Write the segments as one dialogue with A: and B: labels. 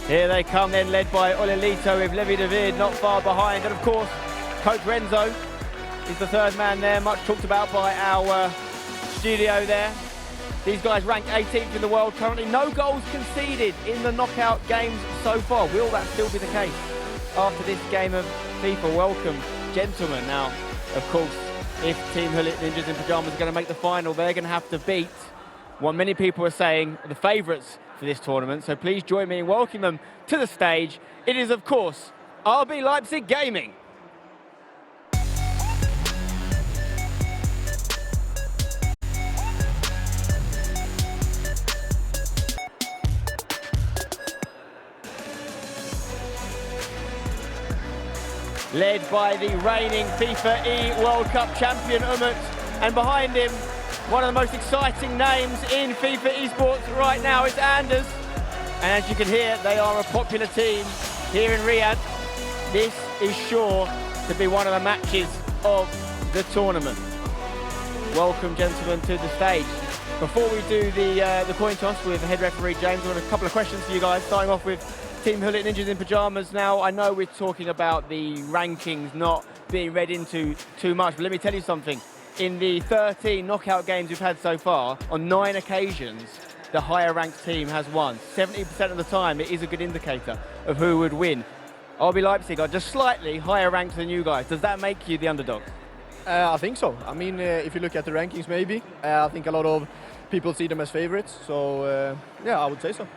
A: Here they come then, led by Olelito with Levi David not far behind. And of course, Coach Renzo is the third man there, much talked about by our studio there. These guys rank 18th in the world currently. No goals conceded in the knockout games so far. Will that still be the case after this game of FIFA? Welcome, gentlemen. Now, of course, if Team Hullet Ninjas in Pyjamas are going to make the final, they're going to have to beat what many people are saying are the favourites for this tournament. So please join me in welcoming them to the stage. It is, of course, RB Leipzig Gaming. Led by the reigning FIFAe World Cup champion Umut, and behind him, one of the most exciting names in FIFA Esports right now is Anders. And as you can hear, they are a popular team here in Riyadh. This is sure to be one of the matches of the tournament. Welcome, gentlemen, to the stage. Before we do the coin toss with head referee James, I have a couple of questions for you guys, starting off with Team Hullet Ninjas in Pyjamas. Now, I know we're talking about the rankings not being read into too much, but let me tell you something. In the 13 knockout games we've had so far, on 9 occasions, the higher ranked team has won. 70% of the time, it is a good indicator of who would win. RB Leipzig are just slightly higher ranked than you guys. Does that make you the underdog?
B: I think so. I mean, if you look at the rankings, maybe. I think a lot of people see them as favorites. So, yeah, I would say so.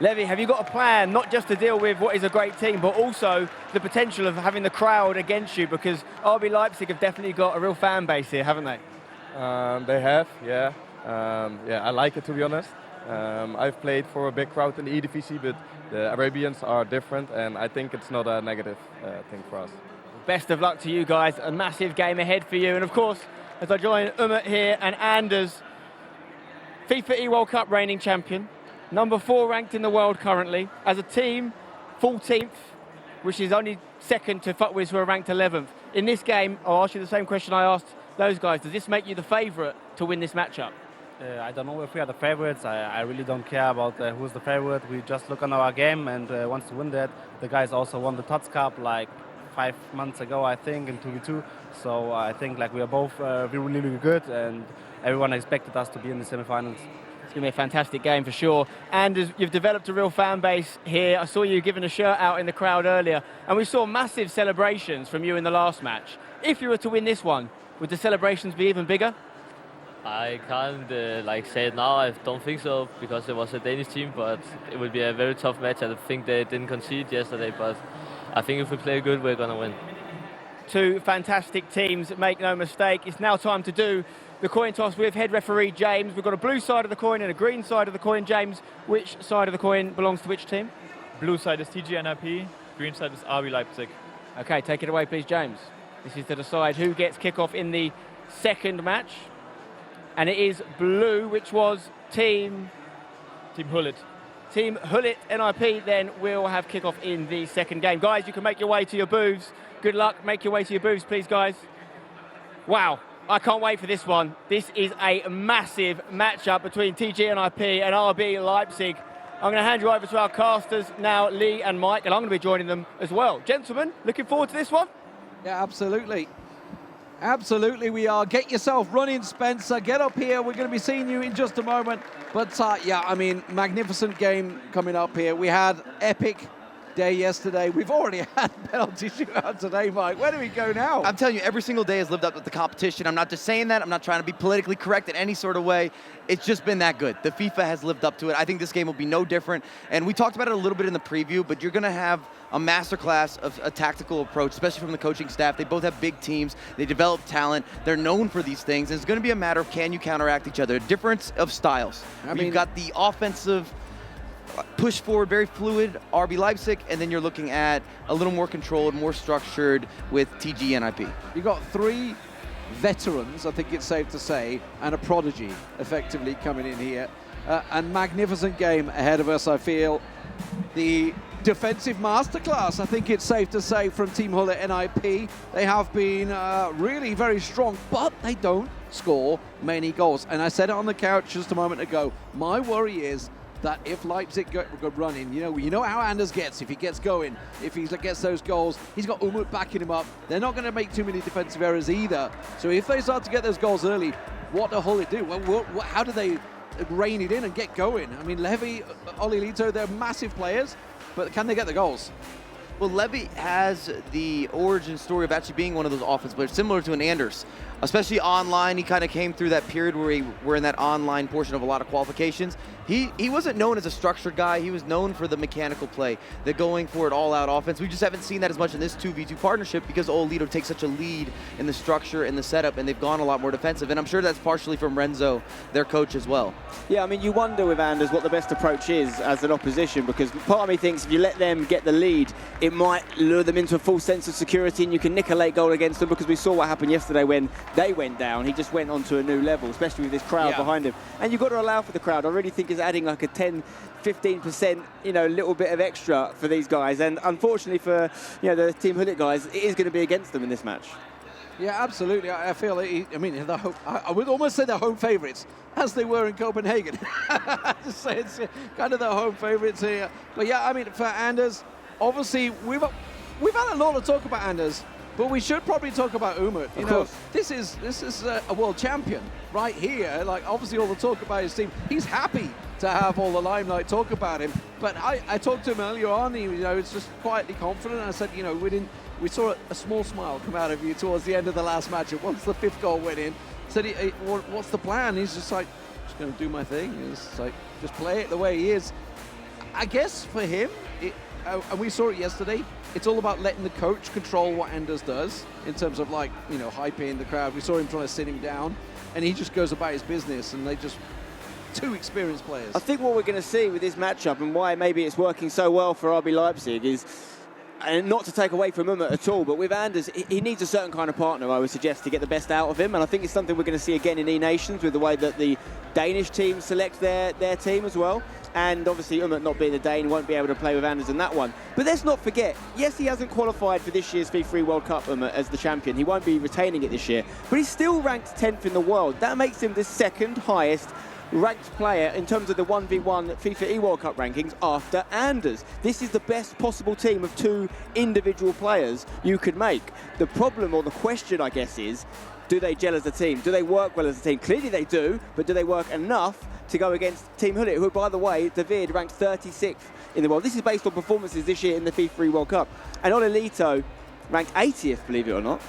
A: Levi, have you got a plan, not just to deal with what is a great team, but also the potential of having the crowd against you? Because RB Leipzig have definitely got a real fan base here, haven't they?
C: They have, yeah. Yeah, I like it, to be honest. I've played for a big crowd in the Eredivisie, but the Arabians are different, and I think it's not a negative thing for us.
A: Best of luck to you guys. A massive game ahead for you. And of course, as I join Umut here and Anders, FIFAe World Cup reigning champion, number 4 ranked in the world currently. As a team, 14th, which is only second to Futwiz, who are ranked 11th. In this game, I'll ask you the same question I asked those guys. Does this make you the favourite to win this matchup?
D: I don't know if we are the favorites. I really don't care about who's the favorite. We just look on our game and want to win that. The guys also won the TOTS Cup like 5 months ago, I think, in 2v2. So I think like we are both really, really good, and everyone expected us to be in the semifinals.
A: It's going to be a fantastic game for sure. And you've developed a real fan base here. I saw you giving a shirt out in the crowd earlier, and we saw massive celebrations from you in the last match. If you were to win this one, would the celebrations be even bigger?
E: I can't say it now. I don't think so, because it was a Danish team, but it would be a very tough match. I think they didn't concede yesterday, but I think if we play good, we're going to win.
A: 2 fantastic teams, make no mistake. It's now time to do the coin toss with head referee James. We've got a blue side of the coin and a green side of the coin. James, which side of the coin belongs to which team?
F: Blue side is TG.NIP, green side is RB Leipzig.
A: Okay, take it away, please, James. This is to decide who gets kickoff in the second match. And it is blue, which was Team
F: Hullet.
A: Team Hullet NIP then will have kickoff in the second game. Guys, you can make your way to your booths. Good luck. Make your way to your booths, please, guys. Wow. I can't wait for this one. This is a massive matchup between TG.NIP and RB Leipzig. I'm going to hand you over to our casters now, Lee and Mike, and I'm going to be joining them as well. Gentlemen, looking forward to this one?
G: Yeah, absolutely. Absolutely, we are. Get yourself running, Spencer. Get up here. We're going to be seeing you in just a moment. But, yeah, I mean, magnificent game coming up here. We had epic day yesterday. We've already had penalty shootout today, Mike. Where do we go now?
H: I'm telling you, every single day has lived up to the competition. I'm not just saying that. I'm not trying to be politically correct in any sort of way. It's just been that good. The FIFA has lived up to it. I think this game will be no different. And we talked about it a little bit in the preview, but you're going to have a masterclass of a tactical approach, especially from the coaching staff. They both have big teams. They develop talent. They're known for these things. And it's going to be a matter of, can you counteract each other? A difference of styles. You've got the offensive push forward, very fluid, RB Leipzig, and then you're looking at a little more controlled, more structured with TG.NIP.
G: You've got 3 veterans, I think it's safe to say, and a prodigy effectively coming in here. And magnificent game ahead of us, I feel. The defensive masterclass, I think it's safe to say, from Team Hullet NIP. They have been really very strong, but they don't score many goals. And I said it on the couch just a moment ago. My worry is that if Leipzig go running, you know how Anders gets if he gets going, if he gets those goals, he's got Umut backing him up. They're not going to make too many defensive errors either. So if they start to get those goals early, what the hell it do? Well, how do they rein it in and get going? I mean, Levy, Oli Lito, they're massive players, but can they get the goals?
H: Well, Levy has the origin story of actually being one of those offense players, similar to an Anders. Especially online, he kind of came through that period where we're in that online portion of a lot of qualifications. He wasn't known as a structured guy. He was known for the mechanical play, the going for it all-out offense. We just haven't seen that as much in this 2v2 partnership because Olito takes such a lead in the structure and the setup, and they've gone a lot more defensive. And I'm sure that's partially from Renzo, their coach, as well.
A: Yeah, I mean, you wonder with Anders what the best approach is as an opposition, because part of me thinks if you let them get the lead, it might lure them into a false sense of security and you can nick a late goal against them, because we saw what happened yesterday when they went down. He just went on to a new level, especially with this crowd behind him. And you've got to allow for the crowd. I really think it's adding like a 10-15%, little bbit of extra for these guys. And unfortunately for, the Team Hullet guys, it is going to be against them in this match.
G: Yeah, absolutely. I feel, I would almost say they're home favourites, as they were in Copenhagen. Just say it's kind of the home favourites here. But yeah, I mean, for Anders, obviously, we've had a lot of talk about Anders, but we should probably talk about Umut. Of course. This is a world champion right here. Like, obviously, all the talk about his team. He's happy to have all the limelight talk about him. But I talked to him earlier on. He was just quietly confident. I said, we saw a small smile come out of you towards the end of the last match. And once the 5th goal went in, said, what's the plan? He's just like, just going to do my thing. He's like, just play it the way he is. I guess for him, and we saw it yesterday, it's all about letting the coach control what Anders does in terms of hyping the crowd. We saw him trying to sit him down, and he just goes about his business, and they just two experienced players.
A: I think what we're going to see with this matchup and why maybe it's working so well for RB Leipzig is, and not to take away from him at all, but with Anders, he needs a certain kind of partner, I would suggest, to get the best out of him. And I think it's something we're going to see again in E-Nations with the way that the Danish team select their team as well. And obviously, Umut not being a Dane, won't be able to play with Anders in that one. But let's not forget, yes, he hasn't qualified for this year's FIFAe World Cup, Umut, as the champion. He won't be retaining it this year. But he's still ranked 10th in the world. That makes him the second highest ranked player in terms of the 1v1 FIFAe World Cup rankings after Anders. This is the best possible team of 2 individual players you could make. The problem, or the question, I guess, is, do they gel as a team? Do they work well as a team? Clearly they do, but do they work enough to go against Team Hullet, who, by the way, David ranked 36th in the world. This is based on performances this year in the FIFAe World Cup. And Olelito ranked 80th, believe it or not.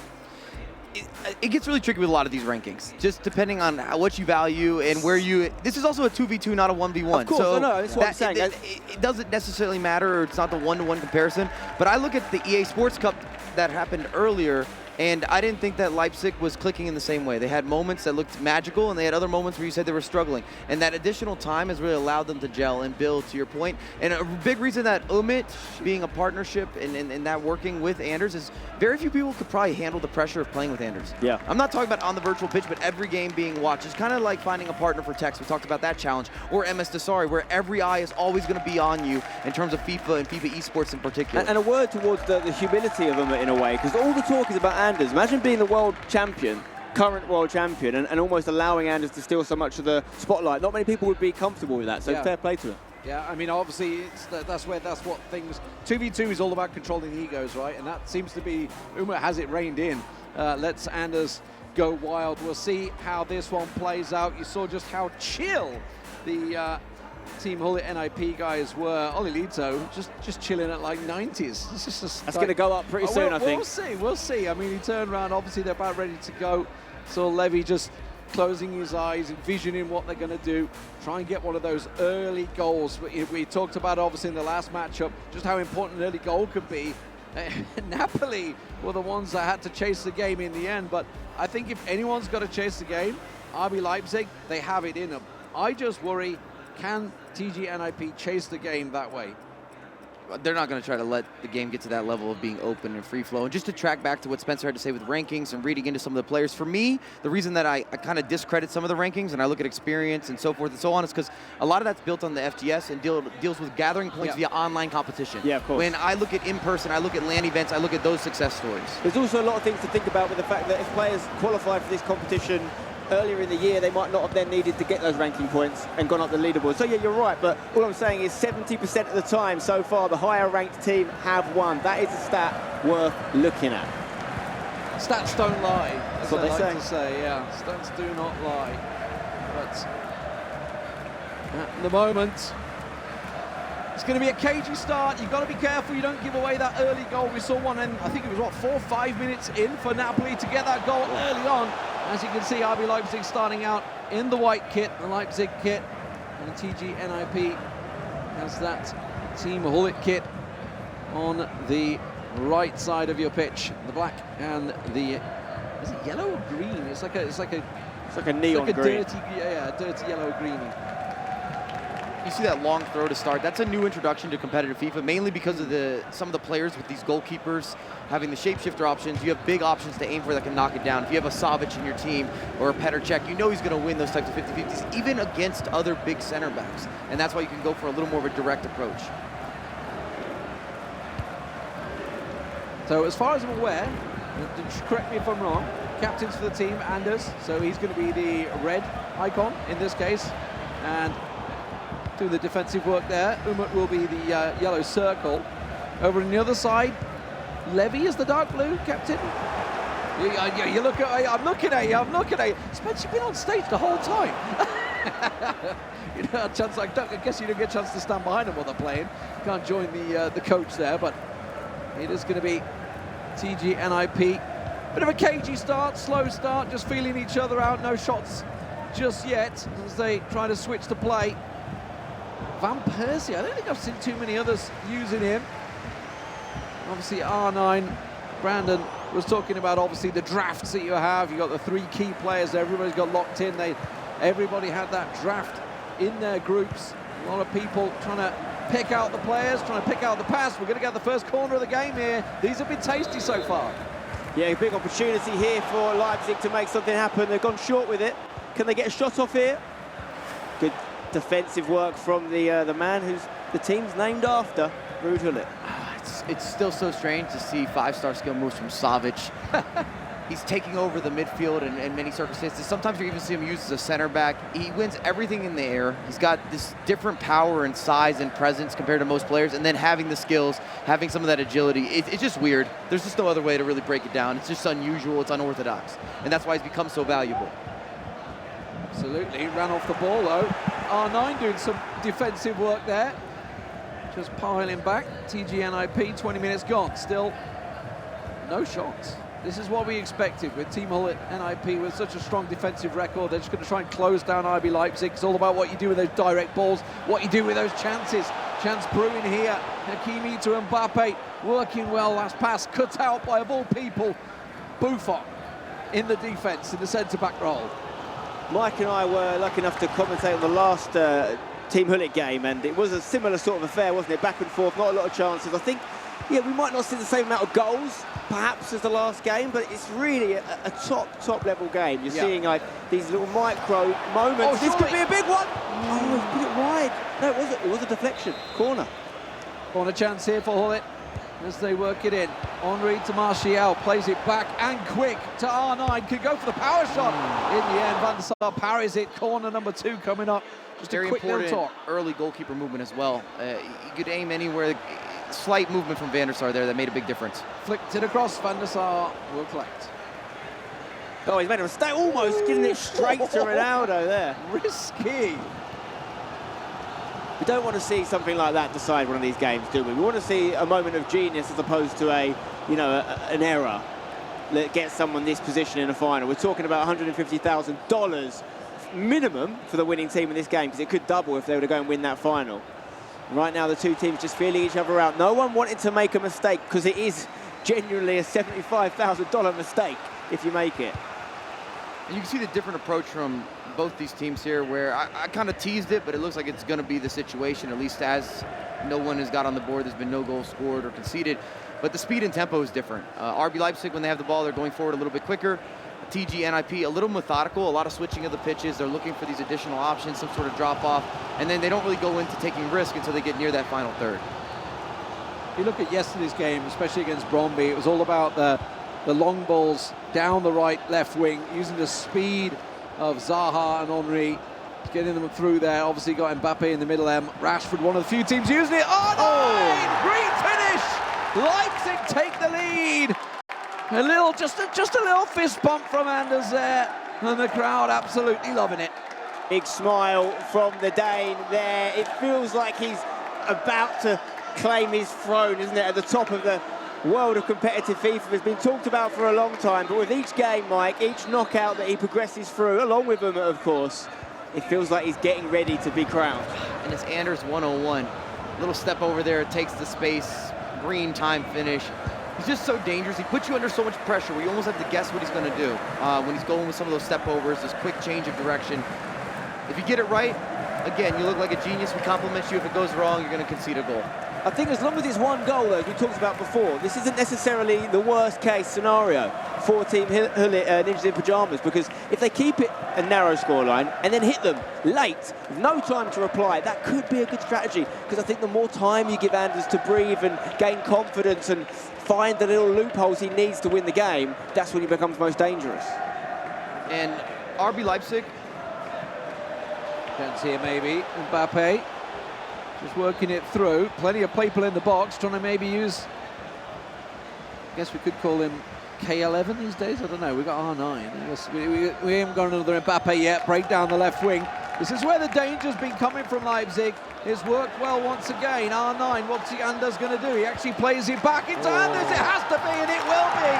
H: It gets really tricky with a lot of these rankings, just depending on what you value and where you... This is also a 2v2, not a 1v1.
A: Of course,
H: so
A: I know, that's what I'm saying.
H: It doesn't necessarily matter, or it's not the one-to-one comparison, but I look at the EA Sports Cup that happened earlier, and I didn't think that Leipzig was clicking in the same way. They had moments that looked magical, and they had other moments where you said they were struggling. And that additional time has really allowed them to gel and build, to your point. And a big reason that Umut being a partnership and that working with Anders is very few people could probably handle the pressure of playing with Anders.
A: Yeah.
H: I'm not talking about on the virtual pitch, but every game being watched. It's kind of like finding a partner for Tex. We talked about that challenge. Or MS Desari, where every eye is always going to be on you in terms of FIFA and FIFA Esports in particular.
A: And a word towards the humility of Umut in a way, because all the talk is about Anders. Imagine being the world champion, current world champion, and almost allowing Anders to steal so much of the spotlight. Not many people would be comfortable with that, so fair play to him.
G: Yeah, I mean, obviously, that's what things... 2v2 is all about controlling egos, right? And that seems to be... Umut has it reined in. Lets Anders go wild. We'll see how this one plays out. You saw just how chill the Team Hullet NIP guys were. Olelito just chilling at like 90s. It's just
A: that's going to go up pretty soon, I think.
G: We'll see. I mean, he turned around. Obviously, they're about ready to go. So Levy just closing his eyes, envisioning what they're going to do, try and get one of those early goals. We talked about, obviously, in the last matchup, just how important an early goal could be. Napoli were the ones that had to chase the game in the end, but I think if anyone's got to chase the game, RB Leipzig, they have it in them. I just worry, can TG.NIP chase the game that way?
H: They're not going to try to let the game get to that level of being open and free flow. And just to track back to what Spencer had to say with rankings and reading into some of the players, for me, the reason that I kind of discredit some of the rankings and I look at experience and so forth and so on is because a lot of that's built on the FTS and deals with gathering points via online competition.
A: Yeah, of course.
H: When I look at in-person, I look at LAN events, I look at those success stories.
A: There's also a lot of things to think about with the fact that if players qualify for this competition earlier in the year, they might not have then needed to get those ranking points and gone up the leaderboard. So yeah, you're right, but all I'm saying is 70% of the time so far, the higher ranked team have won. That is a stat worth looking at.
G: Stats don't lie, as
A: what
G: they
A: they
G: like to say, yeah. Stats do not lie. But at the moment, it's going to be a cagey start. You've got to be careful you don't give away that early goal. We saw one, and I think it was, what, 4 or 5 minutes in for Napoli to get that goal early on. As you can see, RB Leipzig starting out in the white kit, the Leipzig kit, and TG.NIP has that Team Hullet kit on the right side of your pitch. The black and the, is it yellow or green? It's like a
A: neon green.
G: Dirty yellow green.
H: You see that long throw to start. That's a new introduction to competitive FIFA, mainly because of some of the players with these goalkeepers having the shapeshifter options. You have big options to aim for that can knock it down. If you have a Savic in your team or a Petr Cech, you know he's going to win those types of 50-50s, even against other big center backs. And that's why you can go for a little more of a direct approach.
G: So as far as I'm aware, correct me if I'm wrong, captains for the team, Anders, so he's going to be the red icon in this case, and doing the defensive work there. Umut will be the yellow circle. Over on the other side, Levy is the dark blue captain. You look at, I'm looking at you. Spence, you've been on stage the whole time. You know, a chance, I guess you don't get a chance to stand behind them while they're playing. Can't join the coach there, but it is going to be TG.NIP. Bit of a cagey start, slow start, just feeling each other out. No shots just yet as they try to switch to play. Van Persie, I don't think I've seen too many others using him. Obviously R9, Brandon was talking about obviously the drafts that you have. You've got the 3 key players there, everybody's got locked in. Everybody had that draft in their groups. A lot of people trying to pick out the players, trying to pick out the pass. We're going to get the first corner of the game here. These have been tasty so far.
A: Yeah, big opportunity here for Leipzig to make something happen. They've gone short with it. Can they get a shot off here? Good defensive work from the man who's the team's named after, Ruud Gullit.
H: It's still so strange to see 5-star skill moves from Savic. He's taking over the midfield in many circumstances. Sometimes you even see him used as a center back. He wins everything in the air. He's got this different power and size and presence compared to most players, and then having the skills, having some of that agility. It's just weird. There's just no other way to really break it down. It's just unusual, it's unorthodox, and that's why he's become so valuable.
G: Absolutely, ran off the ball though. R9 doing some defensive work there. Just piling back. TG.NIP, 20 minutes gone. Still no shots. This is what we expected with Team Hullet NIP with such a strong defensive record. They're just going to try and close down RB Leipzig. It's all about what you do with those direct balls, what you do with those chances. Chance brewing here. Hakimi to Mbappe, working well. Last pass cut out by, of all people, Buffon in the defence, in the centre-back role.
A: Mike and I were lucky enough to commentate on the last Team Hullet game, and it was a similar sort of affair, wasn't it? Back and forth, not a lot of chances. I think, yeah, we might not see the same amount of goals, perhaps, as the last game, but it's really a top level game. You're seeing like these little micro moments.
G: Oh,
A: this could be a big one. Oh, he's put it wide. No, it was a deflection. Corner
G: chance here for Hullet as they work it in. Henry to Martial, plays it back and quick to R9. Could go for the power shot. In the end, Van der Sar parries it. Corner number 2 coming up. Just
H: very
G: a quick little
H: important
G: talk.
H: early goalkeeper movement as well. You could aim anywhere. Slight movement from Van der Sar there that made a big difference.
G: Flicked it across. Van der Sar will collect.
A: Oh, he's made a mistake, almost giving it straight to Ronaldo there.
G: Risky.
A: We don't want to see something like that decide one of these games, do we? We want to see a moment of genius as opposed to an error that gets someone this position in a final. We're talking about $150,000 minimum for the winning team in this game, because it could double if they were to go and win that final. Right now, the two teams just feeling each other out. No one wanted to make a mistake, because it is genuinely a $75,000 mistake if you make it.
H: And you can see the different approach from both these teams here, where I kind of teased it, but it looks like it's going to be the situation, at least as no one has got on the board. There's been no goal scored or conceded, but the speed and tempo is different. RB Leipzig, when they have the ball, they're going forward a little bit quicker. TG.NIP, a little methodical, a lot of switching of the pitches. They're looking for these additional options, some sort of drop-off, and then they don't really go into taking risk until they get near that final third.
G: If you look at yesterday's game, especially against Brøndby, it was all about the long balls down the right, left wing, using the speed of Zaha and Henry. Getting them through there. Obviously got Mbappe in the middle there. Rashford, one of the few teams using it. Oh, great finish! Leipzig take the lead. Just a little fist bump from Anders there, and the crowd absolutely loving it.
A: Big smile from the Dane there. It feels like he's about to claim his throne, isn't it, at the top of the world of competitive FIFA. Has been talked about for a long time, but with each game, Mike, each knockout that he progresses through, along with them, of course, it feels like he's getting ready to be crowned.
H: And it's Anders 101. Little step over there, takes the space, green time finish. He's just so dangerous. He puts you under so much pressure where you almost have to guess what he's going to do when he's going with some of those step overs, this quick change of direction. If you get it right, again, you look like a genius. We compliment you. If it goes wrong, you're going to concede a goal.
A: I think as long as it's one goal, though, as we talked about before, this isn't necessarily the worst case scenario for Team Ninjas in Pyjamas, because if they keep it a narrow scoreline and then hit them late, with no time to reply, that could be a good strategy, because I think the more time you give Anders to breathe and gain confidence and find the little loopholes he needs to win the game, that's when he becomes most dangerous.
H: And RB Leipzig.
G: Chance here maybe, Mbappe. Just working it through. Plenty of people in the box, trying to maybe use, I guess we could call him K11 these days. I don't know. We got R9. I guess we haven't got another Mbappe yet. Break down the left wing. This is where the danger's been coming from Leipzig. It's worked well once again. R9, what's Anders going to do? He actually plays it back into Anders. It has to be, and it will be.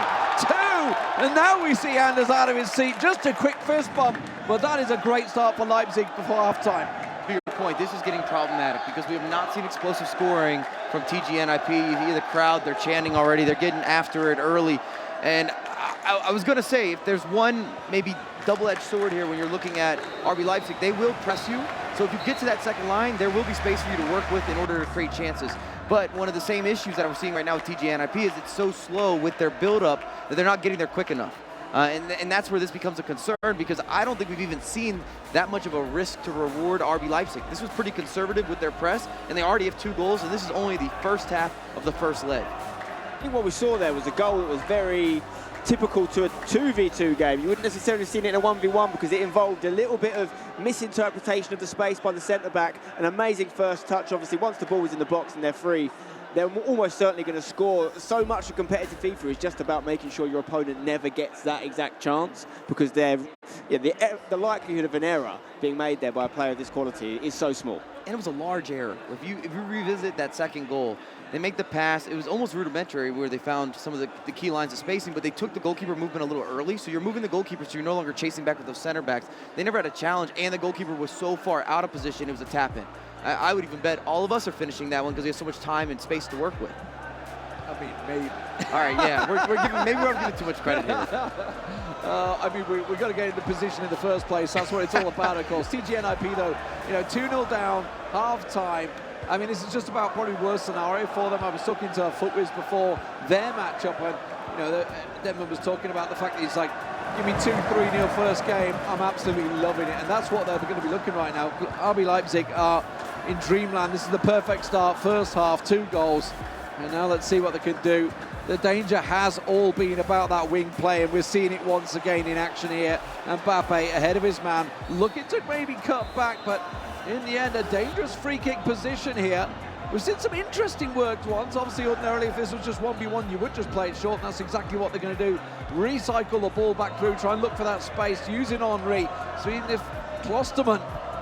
G: 2! And now we see Anders out of his seat. Just a quick fist bump. But that is a great start for Leipzig before half-time.
H: To your point, this is getting problematic because we have not seen explosive scoring from TG.NIP. You hear the crowd, they're chanting already, they're getting after it early. And I was going to say, if there's one maybe double-edged sword here when you're looking at RB Leipzig, they will press you. So if you get to that second line, there will be space for you to work with in order to create chances. But one of the same issues that we're seeing right now with TG.NIP is it's so slow with their build-up that they're not getting there quick enough. And that's where this becomes a concern, because I don't think we've even seen that much of a risk to reward RB Leipzig. This was pretty conservative with their press, and they already have 2 goals, and this is only the first half of the first leg.
A: I think what we saw there was a goal that was very typical to a 2v2 game. You wouldn't necessarily have seen it in a 1v1 because it involved a little bit of misinterpretation of the space by the centre-back. An amazing first touch, obviously. Once the ball was in the box and they're free, they're almost certainly going to score. So much of competitive FIFA is just about making sure your opponent never gets that exact chance, because the likelihood of an error being made there by a player of this quality is so small.
H: And it was a large error. If you revisit that second goal, they make the pass. It was almost rudimentary where they found some of the key lines of spacing, but they took the goalkeeper movement a little early. So you're moving the goalkeeper, so you're no longer chasing back with those center backs. They never had a challenge, and the goalkeeper was so far out of position, it was a tap-in. I would even bet all of us are finishing that one because we have so much time and space to work with.
G: I mean, maybe.
H: All right, yeah, maybe we're giving too much credit here.
G: I mean, we've got to get into position in the first place. That's what it's all about, of course. TG.NIP, though, 2-0 down, half-time. I mean, this is just about probably worst scenario for them. I was talking to Footwiz before their matchup when, Denman was talking about the fact that he's like, give me 2-3-0 first game. I'm absolutely loving it. And that's what they're going to be looking right now. RB Leipzig are in dreamland. This is the perfect start. First half, 2 goals. And now let's see what they can do. The danger has all been about that wing play, and we're seeing it once again in action here. And Mbappe ahead of his man, looking to maybe cut back, but in the end, a dangerous free kick position here. We've seen some interesting worked ones. Obviously, ordinarily, if this was just 1v1, you would just play it short, and that's exactly what they're going to do. Recycle the ball back through, try and look for that space, using Henry. So even if Klosterman,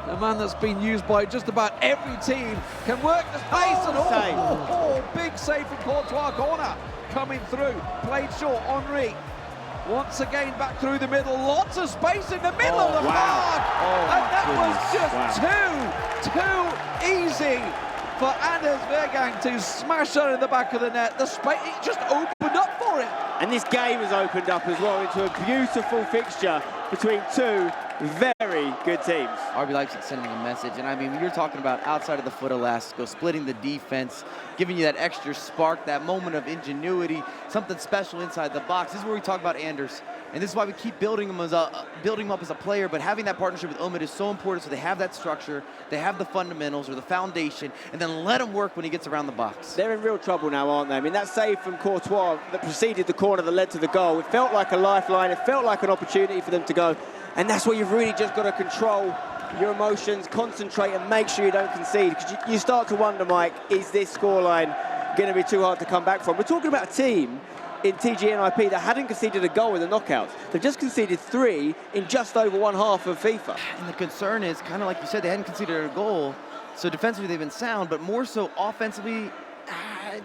G: a man that's been used by just about every team, can work the space, big save from Courtois, corner coming through, played short, Henry. Once again, back through the middle, lots of space in the middle of the park. And that was just too easy for Anders Vergang to smash her in the back of the net. The space, it just opened up for him.
A: And this game has opened up as well into a beautiful fixture between 2 very good teams.
H: RB Leipzig sending a message, and I mean, you're talking about outside of the foot elastico, splitting the defense, giving you that extra spark, that moment of ingenuity, something special inside the box. This is where we talk about Anders. And this is why we keep building him up as a player, but having that partnership with Umut is so important, so they have that structure, they have the fundamentals or the foundation, and then let him work when he gets around the box.
A: They're in real trouble now, aren't they? I mean, that save from Courtois that preceded the corner that led to the goal, it felt like a lifeline, it felt like an opportunity for them to go, and that's where you've really just got to control your emotions, concentrate and make sure you don't concede, because you start to wonder, Mike, is this scoreline going to be too hard to come back from? We're talking about a team in TG.NIP that hadn't conceded a goal in the knockouts. They've just conceded 3 in just over one half of FIFA.
H: And the concern is, kind of like you said, they hadn't conceded a goal, so defensively they've been sound, but more so offensively,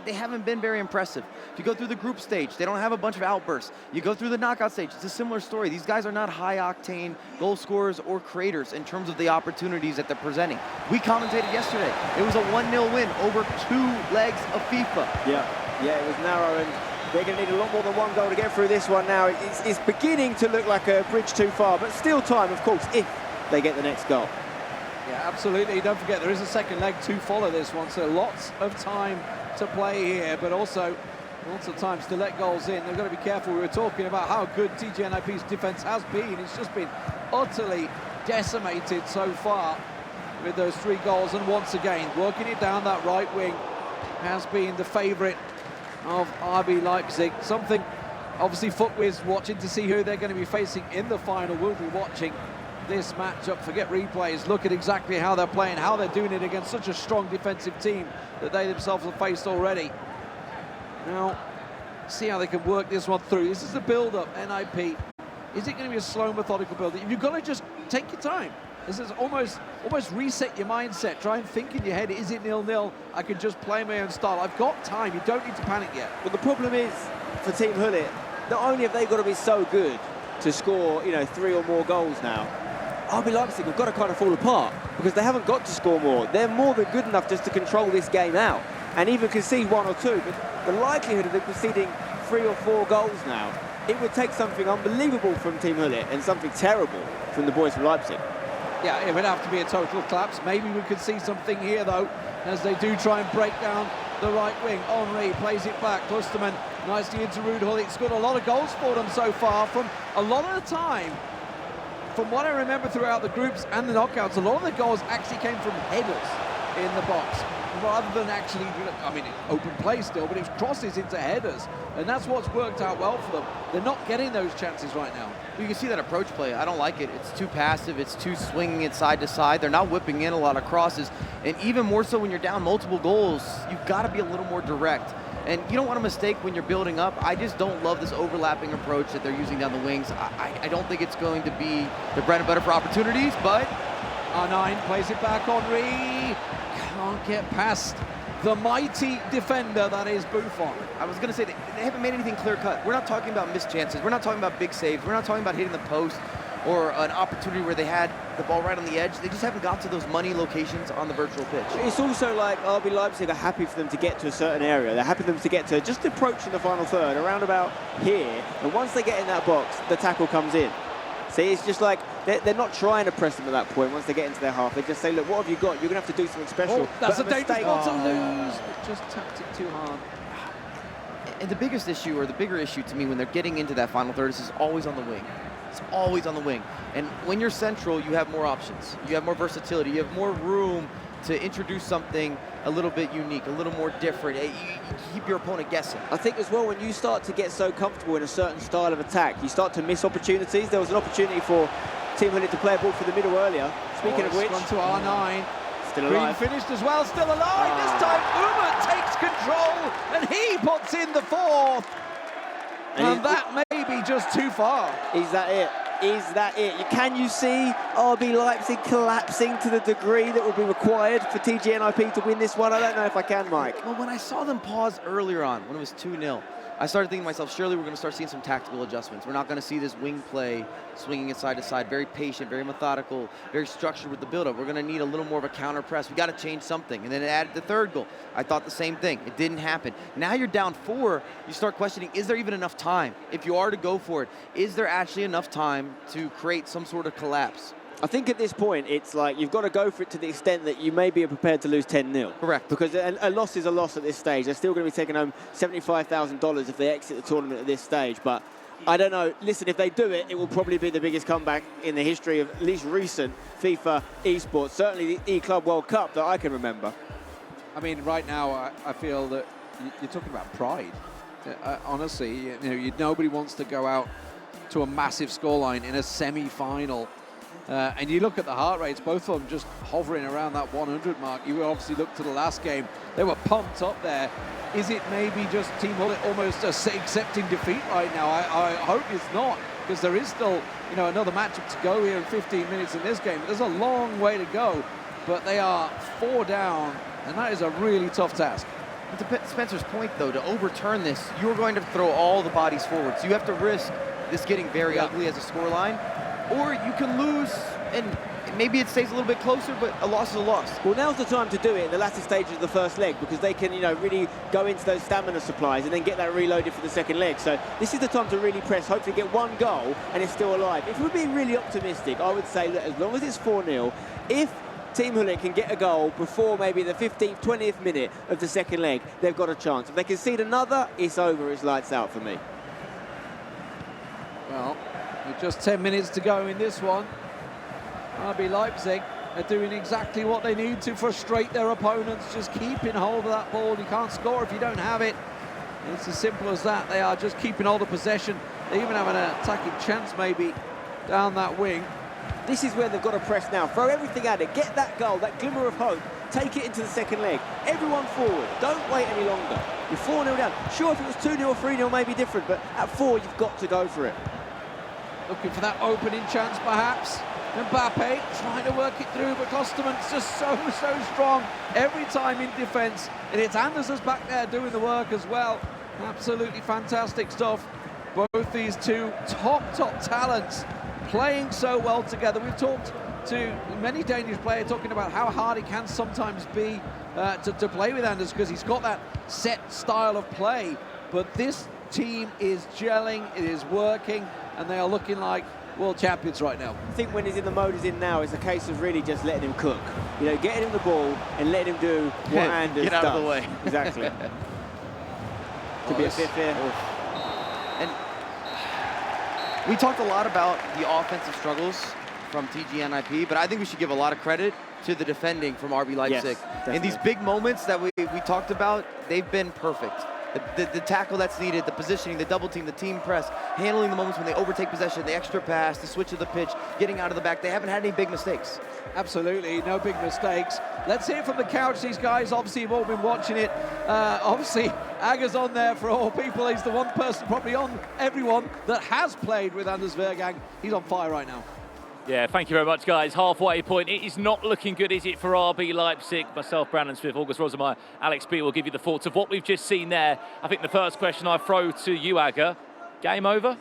H: they haven't been very impressive. If you go through the group stage, they don't have a bunch of outbursts. You go through the knockout stage, it's a similar story. These guys are not high-octane goal scorers or creators in terms of the opportunities that they're presenting. We commentated yesterday. It was a 1-0 win over 2 legs of FIFA.
A: Yeah, it was narrow, and they're going to need a lot more than 1 goal to get through this one now. It's beginning to look like a bridge too far, but still time, of course, if they get the next goal.
G: Yeah, absolutely. Don't forget, there is a second leg to follow this one, so lots of time to play here, but also lots of times to let goals in. They've got to be careful. We were talking about how good TG.NIP's defence has been. It's just been utterly decimated so far with those 3 goals, and once again, working it down that right wing has been the favourite of RB Leipzig. Something, obviously, FUTWIZ watching to see who they're going to be facing in the final. We'll be watching this matchup. Forget replays. Look at exactly how they're playing, how they're doing it against such a strong defensive team that they themselves have faced already. Now, see how they can work this one through. This is the build-up, NIP. Is it going to be a slow, methodical build-up? You've got to just take your time. This is almost reset your mindset. Try and think in your head, is it 0-0? I can just play my own style. I've got time. You don't need to panic yet.
A: But the problem is, for Team Hullet, not only have they got to be so good to score, 3 or more goals now, RB Leipzig have got to kind of fall apart because they haven't got to score more. They're more than good enough just to control this game out and even concede 1 or 2. But the likelihood of them conceding 3 or 4 goals now, it would take something unbelievable from Team Hullet and something terrible from the boys from Leipzig.
G: Yeah, it would have to be a total collapse. Maybe we could see something here, though, as they do try and break down the right wing. Henry plays it back. Klusterman nicely into Ruud Hullet. It's got a lot of goals for them so far from a lot of the time. From what I remember throughout the groups and the knockouts, a lot of the goals actually came from headers in the box, rather than actually, open play still, but it was crosses into headers, and that's what's worked out well for them. They're not getting those chances right now.
H: You can see that approach play. I don't like it. It's too passive. It's too swinging it side to side. They're not whipping in a lot of crosses, and even more so when you're down multiple goals, you've got to be a little more direct. And you don't want to mistake when you're building up. I just don't love this overlapping approach that they're using down the wings. I don't think it's going to be the bread and butter for opportunities, but...
G: R9 plays it back. Henry can't get past the mighty defender that is Buffon.
H: I was going to say, they haven't made anything clear-cut. We're not talking about missed chances. We're not talking about big saves. We're not talking about hitting the post or an opportunity where they had the ball right on the edge. They just haven't got to those money locations on the virtual pitch.
A: It's also like RB Leipzig are happy for them to get to a certain area. They're happy for them to get to just approaching the final third, around about here. And once they get in that box, the tackle comes in. See, it's just like they're not trying to press them at that point. Once they get into their half, they just say, look, what have you got? You're going to have to do something special.
G: Oh, that's a dangerous one to lose. It just tapped it too hard.
H: And the biggest issue, or the bigger issue to me when they're getting into that final third, is always on the wing. It's always on the wing. And when you're central, you have more options. You have more versatility. You have more room to introduce something a little bit unique, a little more different. You keep your opponent guessing.
A: I think as well, when you start to get so comfortable in a certain style of attack, you start to miss opportunities. There was an opportunity for Team Hullet to play a ball for the middle earlier. Speaking of which...
G: Gone to R9.
A: Still
G: Green
A: alive.
G: finished as well, still alive. This time Umut takes control and he puts in the 4th. And that may be just too far.
A: Is that it? Is that it? Can you see RB Leipzig collapsing to the degree that would be required for TG.NIP to win this one? I don't know if I can, Mike.
H: Well, when I saw them pause earlier on, when it was 2-0, I started thinking to myself, surely we're going to start seeing some tactical adjustments. We're not going to see this wing play swinging it side to side, very patient, very methodical, very structured with the build-up. We're going to need a little more of a counter press. We got to change something. And then it added the 3rd goal. I thought the same thing. It didn't happen. Now you're down 4. You start questioning, is there even enough time? If you are to go for it, is there actually enough time to create some sort of collapse?
A: I think at this point, it's like you've got to go for it to the extent that you may be prepared to lose 10-0.
H: Correct.
A: Because a loss is a loss at this stage. They're still going to be taking home $75,000 if they exit the tournament at this stage. But I don't know. Listen, if they do it, it will probably be the biggest comeback in the history of at least recent FIFA esports. Certainly the E-Club World Cup that I can remember.
G: I mean, right now, I feel that you're talking about pride. Honestly, nobody wants to go out to a massive scoreline in a semi-final. And you look at the heart rates, both of them just hovering around that 100 mark. You obviously look to the last game, they were pumped up there. Is it maybe just Team Hullet almost accepting defeat right now? I hope it's not, because there is still, another matchup to go here in 15 minutes in this game. There's a long way to go, but they are 4 down, and that is a really tough task.
H: To Spencer's point, though, to overturn this, you're going to throw all the bodies forward. So you have to risk this getting very ugly as a scoreline, or you can lose and maybe it stays a little bit closer, but a loss is a loss.
A: Well, now's the time to do it in the latter stages of the first leg, because they can, really go into those stamina supplies and then get that reloaded for the second leg. So this is the time to really press, hopefully get 1 goal and it's still alive. If we're being really optimistic, I would say that as long as it's 4-0, if Team Hullet can get a goal before maybe the 15th, 20th minute of the second leg, they've got a chance. If they concede another, it's over, it's lights out for me.
G: Well, with just 10 minutes to go in this one, RB Leipzig are doing exactly what they need to frustrate their opponents, just keeping hold of that ball. You can't score if you don't have it. It's as simple as that. They are just keeping hold of possession. They even have an attacking chance maybe down that wing.
A: This is where they've got to press now. Throw everything at it. Get that goal, that glimmer of hope. Take it into the second leg. Everyone forward. Don't wait any longer. You're 4-0 down. Sure, if it was 2-0 or 3-0, maybe different, but at 4, you've got to go for it.
G: Looking for that opening chance, perhaps. Mbappe trying to work it through, but Klosterman's just so strong every time in defence. And it's Anders back there doing the work as well. Absolutely fantastic stuff. Both these two top talents playing so well together. We've talked to many Danish players talking about how hard it can sometimes be to play with Anders, because he's got that set style of play. But this team is gelling, it is working, and they are looking like world champions right now.
A: I think when he's in the mode he's in now, it's a case of really just letting him cook. Getting him the ball and letting him do what Anders does.
H: Get out of the way.
A: Exactly. Could be a fifth here.
H: And we talked a lot about the offensive struggles from TG.NIP, but I think we should give a lot of credit to the defending from RB Leipzig.
A: Yes,
H: in these big moments that we talked about, they've been perfect. The tackle that's needed, the positioning, the double team, the team press, handling the moments when they overtake possession, the extra pass, the switch of the pitch, getting out of the back. They haven't had any big mistakes.
G: Absolutely, no big mistakes. Let's hear from the couch. These guys obviously have all been watching it. Obviously, Agger's on there for all people. He's the one person probably on everyone that has played with Anders Vergang. He's on fire right now.
I: Yeah, thank you very much, guys. Halfway point. It is not looking good, is it, for RB Leipzig? Myself, Brandon Smith, August Rosemeyer, Alex B will give you the thoughts of what we've just seen there. I think the first question I throw to you, Agger, game over?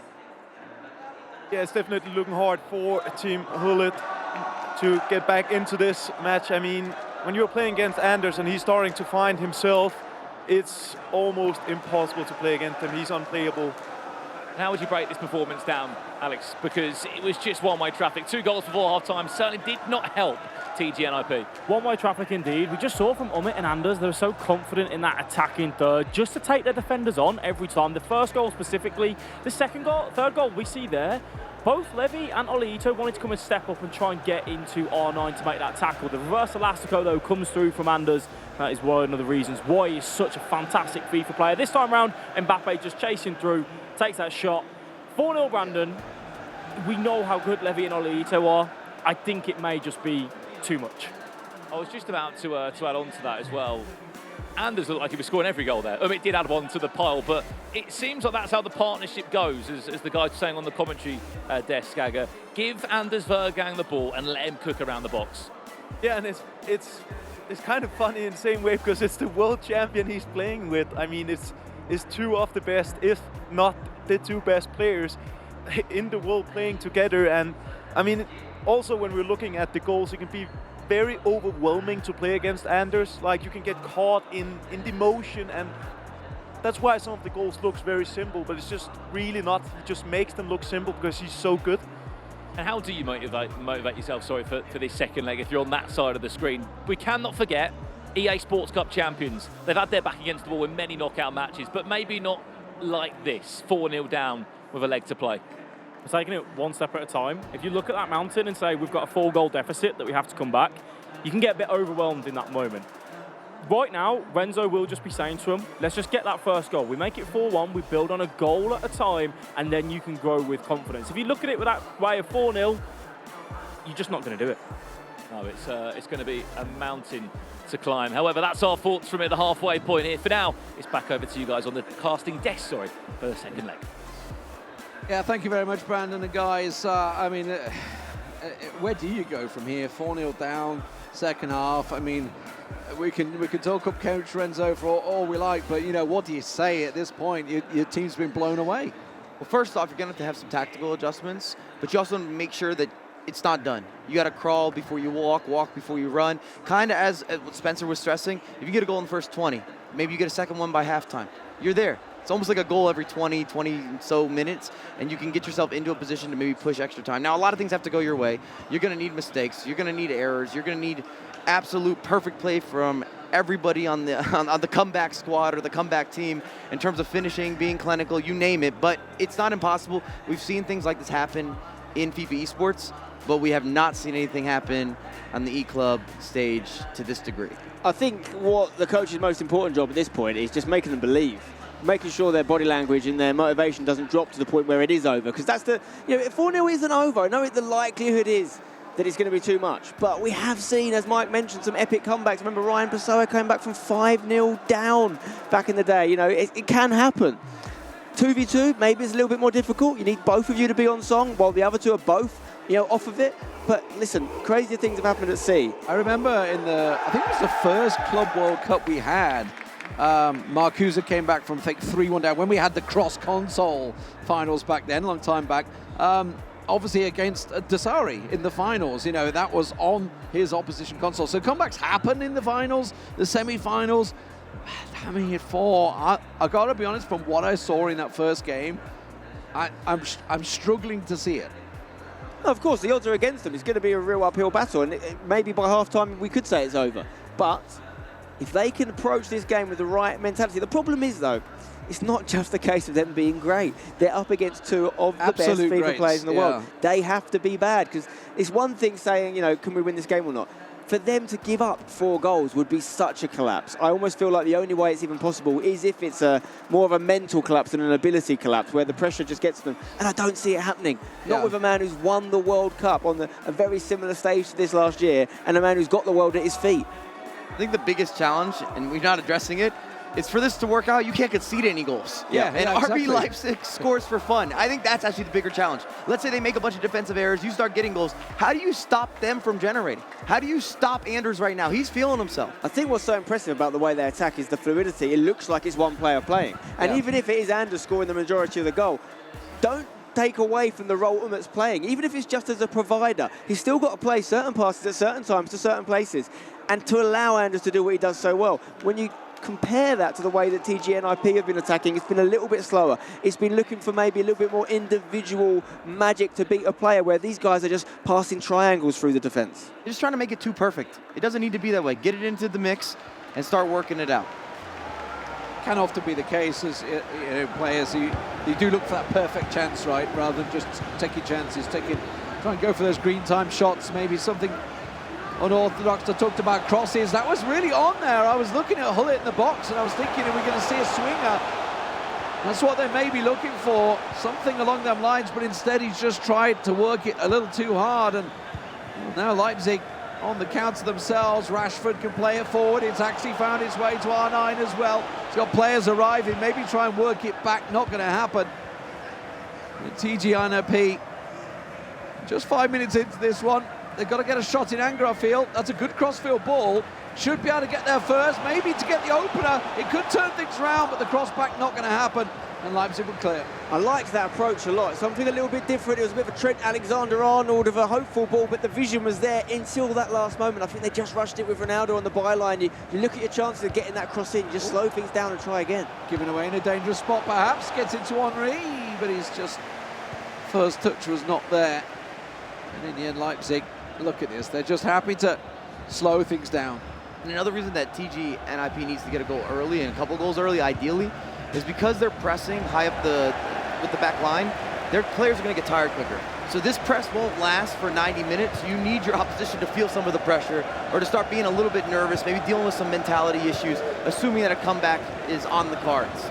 J: Yeah, it's definitely looking hard for Team Hullet to get back into this match. I mean, when you're playing against Anders and he's starting to find himself, it's almost impossible to play against him. He's unplayable.
I: How would you break this performance down, Alex? Because it was just one-way traffic. 2 goals before half-time certainly did not help TG.NIP.
K: One-way traffic indeed. We just saw from Umit and Anders, they were so confident in that attacking third, just to take their defenders on every time. The first goal specifically, the third goal we see there, both Levy and Oleito wanted to come and step up and try and get into R9 to make that tackle. The reverse elastico, though, comes through from Anders. That is one of the reasons why he's such a fantastic FIFA player. This time round, Mbappe just chasing through, takes that shot. 4-0 Brandon. We know how good Levy and Oleito are. I think it may just be too much.
I: I was just about to add on to that as well. Anders looked like he was scoring every goal there. It did add one to the pile, but it seems like that's how the partnership goes, as the guy saying on the commentary desk, Agger. Give Anders Vergang the ball and let him cook around the box.
J: Yeah, and it's kind of funny in the same way, because it's the world champion he's playing with. I mean, it's 2 of the best, if not the 2 best players in the world playing together. And I mean, also when we're looking at the goals, it can be very overwhelming to play against Anders. Like, you can get caught in the motion, and that's why some of the goals looks very simple, but it's just really not. He just makes them look simple because he's so good.
I: And how do you motivate yourself, for this second leg if you're on that side of the screen? We cannot forget EA Sports Cup champions. They've had their back against the wall in many knockout matches, but maybe not like this, 4-0 down with a leg to play.
K: We're taking it one step at a time. If you look at that mountain and say we've got a 4-goal deficit that we have to come back, you can get a bit overwhelmed in that moment. Right now, Renzo will just be saying to him, let's just get that first goal. We make it 4-1, we build on a goal at a time, and then you can grow with confidence. If you look at it with that way of 4-0, you're just not going to do it.
I: No, it's going to be a mountain to climb. However, that's our thoughts from at the halfway point here. For now, it's back over to you guys on the casting desk, for the second leg.
G: Yeah, thank you very much, Brandon and guys. I mean, where do you go from here? 4-0 down, second half. I mean, we can talk up Coach Renzo for all we like, but you know, what do you say at this point? Your team's been blown away.
H: Well, first off, you're going to have some tactical adjustments, but you also want to make sure that it's not done. You got to crawl before you walk before you run. Kind of as what Spencer was stressing, if you get a goal in the first 20, maybe you get a second one by halftime, you're there. It's almost like a goal every 20 so minutes, and you can get yourself into a position to maybe push extra time. Now, a lot of things have to go your way. You're going to need mistakes. You're going to need errors. You're going to need absolute perfect play from everybody on the comeback squad or the comeback team in terms of finishing, being clinical, you name it. But it's not impossible. We've seen things like this happen in FIFA Esports, but we have not seen anything happen on the E-Club stage to this degree.
L: I think what the coach's most important job at this point is just making them believe, making sure their body language and their motivation doesn't drop to the point where it is over. Because that's the, 4-0 isn't over. I know the likelihood is that it's going to be too much. But we have seen, as Mike mentioned, some epic comebacks. Remember Ryan Pessoa came back from 5-0 down back in the day. It can happen. 2v2, maybe it's a little bit more difficult. You need both of you to be on song while the other two are both, off of it. But listen, crazier things have happened at sea.
G: I remember I think it was the first Club World Cup we had, Marcusa came back from, I think, 3-1 down when we had the cross-console finals back then, long time back. Obviously against Dasari in the finals, that was on his opposition console. So comebacks happen in the finals, the semi-finals. Having it 4, I gotta be honest, from what I saw in that first game, I'm struggling to see it.
L: Of course, the odds are against them. It's going to be a real uphill battle, and maybe by half-time we could say it's over. But if they can approach this game with the right mentality, the problem is, though, it's not just a case of them being great. They're up against two of the best FIFA players in the world. They have to be bad, because it's one thing saying, can we win this game or not? For them to give up 4 goals would be such a collapse. I almost feel like the only way it's even possible is if it's more of a mental collapse than an ability collapse, where the pressure just gets to them. And I don't see it happening. Not with a man who's won the World Cup on a very similar stage to this last year, and a man who's got the world at his feet.
H: I think the biggest challenge, and we're not addressing it, is for this to work out, you can't concede any goals. And
G: exactly.
H: RB Leipzig scores for fun. I think that's actually the bigger challenge. Let's say they make a bunch of defensive errors, you start getting goals. How do you stop them from generating? How do you stop Anders right now? He's feeling himself.
L: I think what's so impressive about the way they attack is the fluidity. It looks like it's one player playing. And even if it is Anders scoring the majority of the goal, don't take away from the role Umit's playing. Even if it's just as a provider, he's still got to play certain passes at certain times to certain places, and to allow Anders to do what he does so well. When you compare that to the way that TG.NIP have been attacking, it's been a little bit slower. It's been looking for maybe a little bit more individual magic to beat a player, where these guys are just passing triangles through the defense.
H: You're just trying to make it too perfect. It doesn't need to be that way. Get it into the mix and start working it out.
G: Can often be the case as players you do look for that perfect chance, right, rather than just taking chances, try and go for those green time shots, maybe something unorthodox. I talked about crosses. That was really on there. I was looking at Hullet in the box and I was thinking, are we going to see a swinger? That's what they may be looking for, something along them lines, but instead he's just tried to work it a little too hard. And now Leipzig on the counter themselves. Rashford can play it forward. It's actually found its way to R9 as well. It's got players arriving. Maybe try and work it back. Not going to happen. TG.NIP just 5 minutes into this one. They've got to get a shot in anger, I feel. That's a good crossfield ball. Should be able to get there first, maybe to get the opener. It could turn things around, but the crossback not going to happen, and Leipzig will clear.
L: I liked that approach a lot. Something a little bit different. It was a bit of a Trent Alexander-Arnold of a hopeful ball, but the vision was there until that last moment. I think they just rushed it with Ronaldo on the byline. You look at your chances of getting that cross in, just slow things down and try again.
G: Giving away in a dangerous spot, perhaps. Gets into Henry, but he's just... First touch was not there. And in the end, Leipzig, look at this. They're just happy to slow things down.
H: And another reason that TG.NIP needs to get a goal early, and a couple goals early ideally, is because they're pressing high up the with the back line, their players are going to get tired quicker. So this press won't last for 90 minutes. You need your opposition to feel some of the pressure or to start being a little bit nervous, maybe dealing with some mentality issues, assuming that a comeback is on the cards.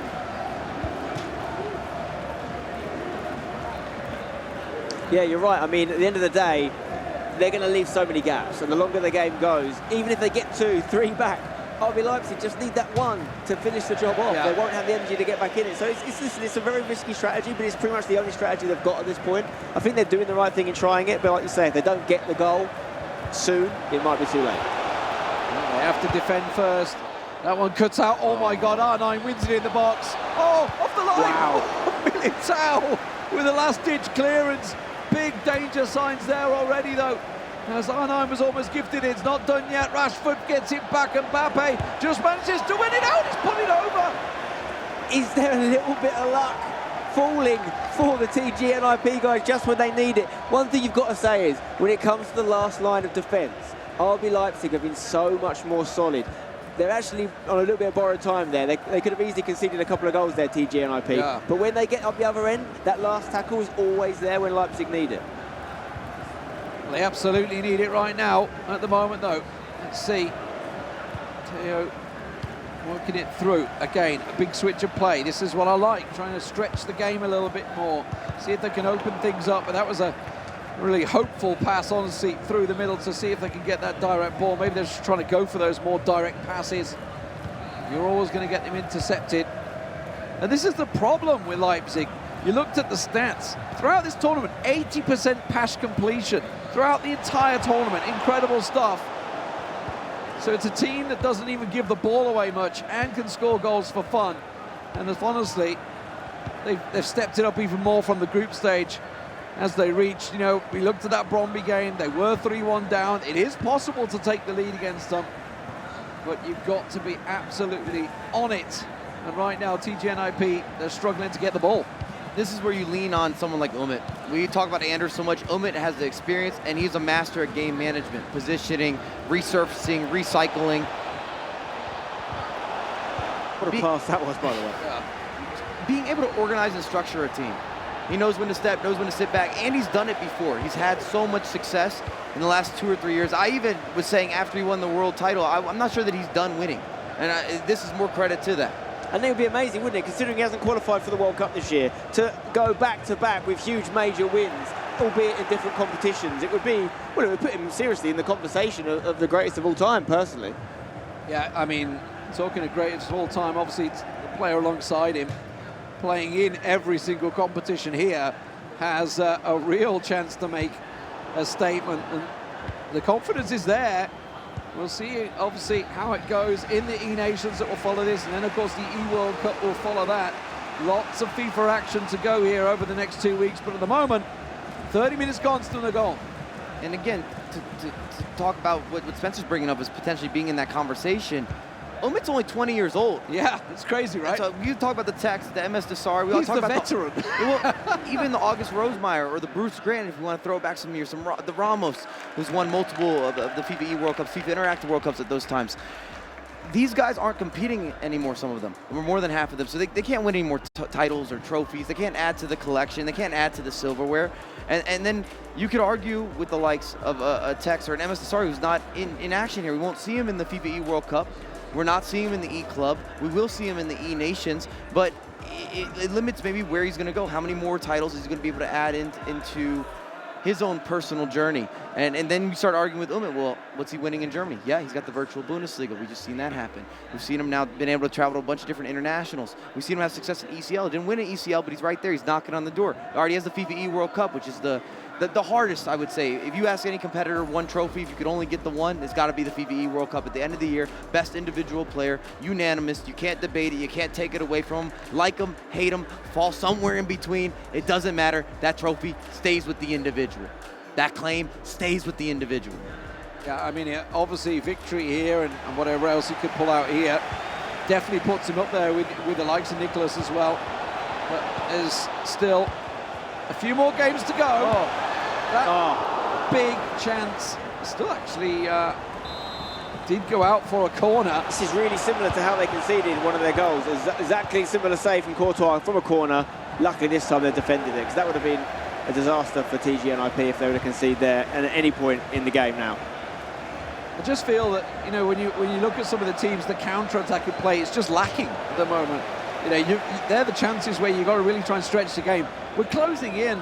L: Yeah, you're right. I mean, at the end of the day, they're going to leave so many gaps, and the longer the game goes, even if they get 2, 3 back, RB Leipzig just need that one to finish the job off. They won't have the energy to get back in it. So it's a very risky strategy, but it's pretty much the only strategy they've got at this point. I think they're doing the right thing in trying it, but like you say, if they don't get the goal soon, it might be too late.
G: They have to defend first. That one cuts out. Oh my God, R9 wins it in the box. Oh, off the line. Wow. Militao with a last-ditch clearance. Big danger signs there already, though. As R9 was almost gifted, it's not done yet. Rashford gets it back, and Mbappe just manages to win it out. He's put it over.
L: Is there a little bit of luck falling for the TG.NIP guys just when they need it? One thing you've got to say is, when it comes to the last line of defence, RB Leipzig have been so much more solid. They're actually on a little bit of borrowed time there. They could have easily conceded a couple of goals there, TG.NIP.
G: Yeah.
L: But when they get up the other end, that last tackle is always there when Leipzig need it.
G: They absolutely need it right now. At the moment, though, let's see. Theo working it through. Again, a big switch of play. This is what I like, trying to stretch the game a little bit more. See if they can open things up. But that was a really hopeful pass, honestly, through the middle to see if they can get that direct ball. Maybe they're just trying to go for those more direct passes. You're always going to get them intercepted. And this is the problem with Leipzig. You looked at the stats. Throughout this tournament, 80% pass completion. Throughout the entire tournament, incredible stuff. So it's a team that doesn't even give the ball away much and can score goals for fun. And honestly, they've stepped it up even more from the group stage as they reached, we looked at that Brøndby game, they were 3-1 down. It is possible to take the lead against them, but you've got to be absolutely on it. And right now, TG.NIP, they're struggling to get the ball.
H: This is where you lean on someone like Umit. We talk about Anders so much. Umit has the experience, and he's a master at game management, positioning, resurfacing, recycling.
L: What a pass that was, by the way.
H: Being able to organize and structure a team. He knows when to step, knows when to sit back, and he's done it before. He's had so much success in the last 2 or 3 years. I even was saying after he won the world title, I'm not sure that he's done winning. And this is more credit to that.
L: And it would be amazing, wouldn't it, considering he hasn't qualified for the World Cup this year, to go back-to-back with huge major wins, albeit in different competitions. It would be, well, it would put him seriously in the conversation of the greatest of all time, personally.
G: Yeah, I mean, talking of greatest of all time, obviously it's the player alongside him, playing in every single competition here, has a real chance to make a statement. And the confidence is there. We'll see, obviously, how it goes in the E-Nations that will follow this, and then, of course, the E-World Cup will follow that. Lots of FIFA action to go here over the next 2 weeks, but at the moment, 30 minutes constant a goal.
H: And again, to talk about what Spencer's bringing up as potentially being in that conversation, Umit's only 20 years old.
G: Yeah, it's crazy, right?
H: So you talk about the text, the MS Desari. We all
G: He's
H: talk
G: the
H: about
G: veteran.
H: Even the August Rosemeyer or the Bruce Grant, if you want to throw back some years, the Ramos, who's won multiple of the FIFA E World Cups, FIFA Interactive World Cups at those times. These guys aren't competing anymore, some of them, or more than half of them, so they can't win any more titles or trophies. They can't add to the collection. They can't add to the silverware. And then you could argue with the likes of a Tex or an MS Desari who's not in action here. We won't see him in the FIFA E World Cup. We're not seeing him in the E-Club. We will see him in the E-Nations, but it limits maybe where he's going to go, how many more titles he's going to be able to add into his own personal journey. And then we start arguing with Umit, well, what's he winning in Germany? Yeah, he's got the virtual Bundesliga. We've just seen that happen. We've seen him now been able to travel to a bunch of different internationals. We've seen him have success in ECL. Didn't win an ECL, but he's right there. He's knocking on the door. He already has the FIFA E World Cup, which is the hardest, I would say. If you ask any competitor one trophy, if you could only get the one, it's got to be the FIFA E World Cup at the end of the year. Best individual player, unanimous. You can't debate it. You can't take it away from him. Like him, hate him, fall somewhere in between. It doesn't matter. That trophy stays with the individual. That claim stays with the individual.
G: Yeah, I mean, obviously victory here and whatever else he could pull out here definitely puts him up there with the likes of Nicholas as well. But there's still a few more games to go. That big chance. Still actually did go out for a corner.
L: This is really similar to how they conceded one of their goals. Exactly similar save from Courtois from a corner. Luckily this time they defended it, because that would have been a disaster for TG.NIP if they were to concede there and at any point in the game now.
G: I just feel that, you know, when you look at some of the teams, the counter-attacking play is just lacking at the moment. You know, they're the chances where you've got to really try and stretch the game. We're closing in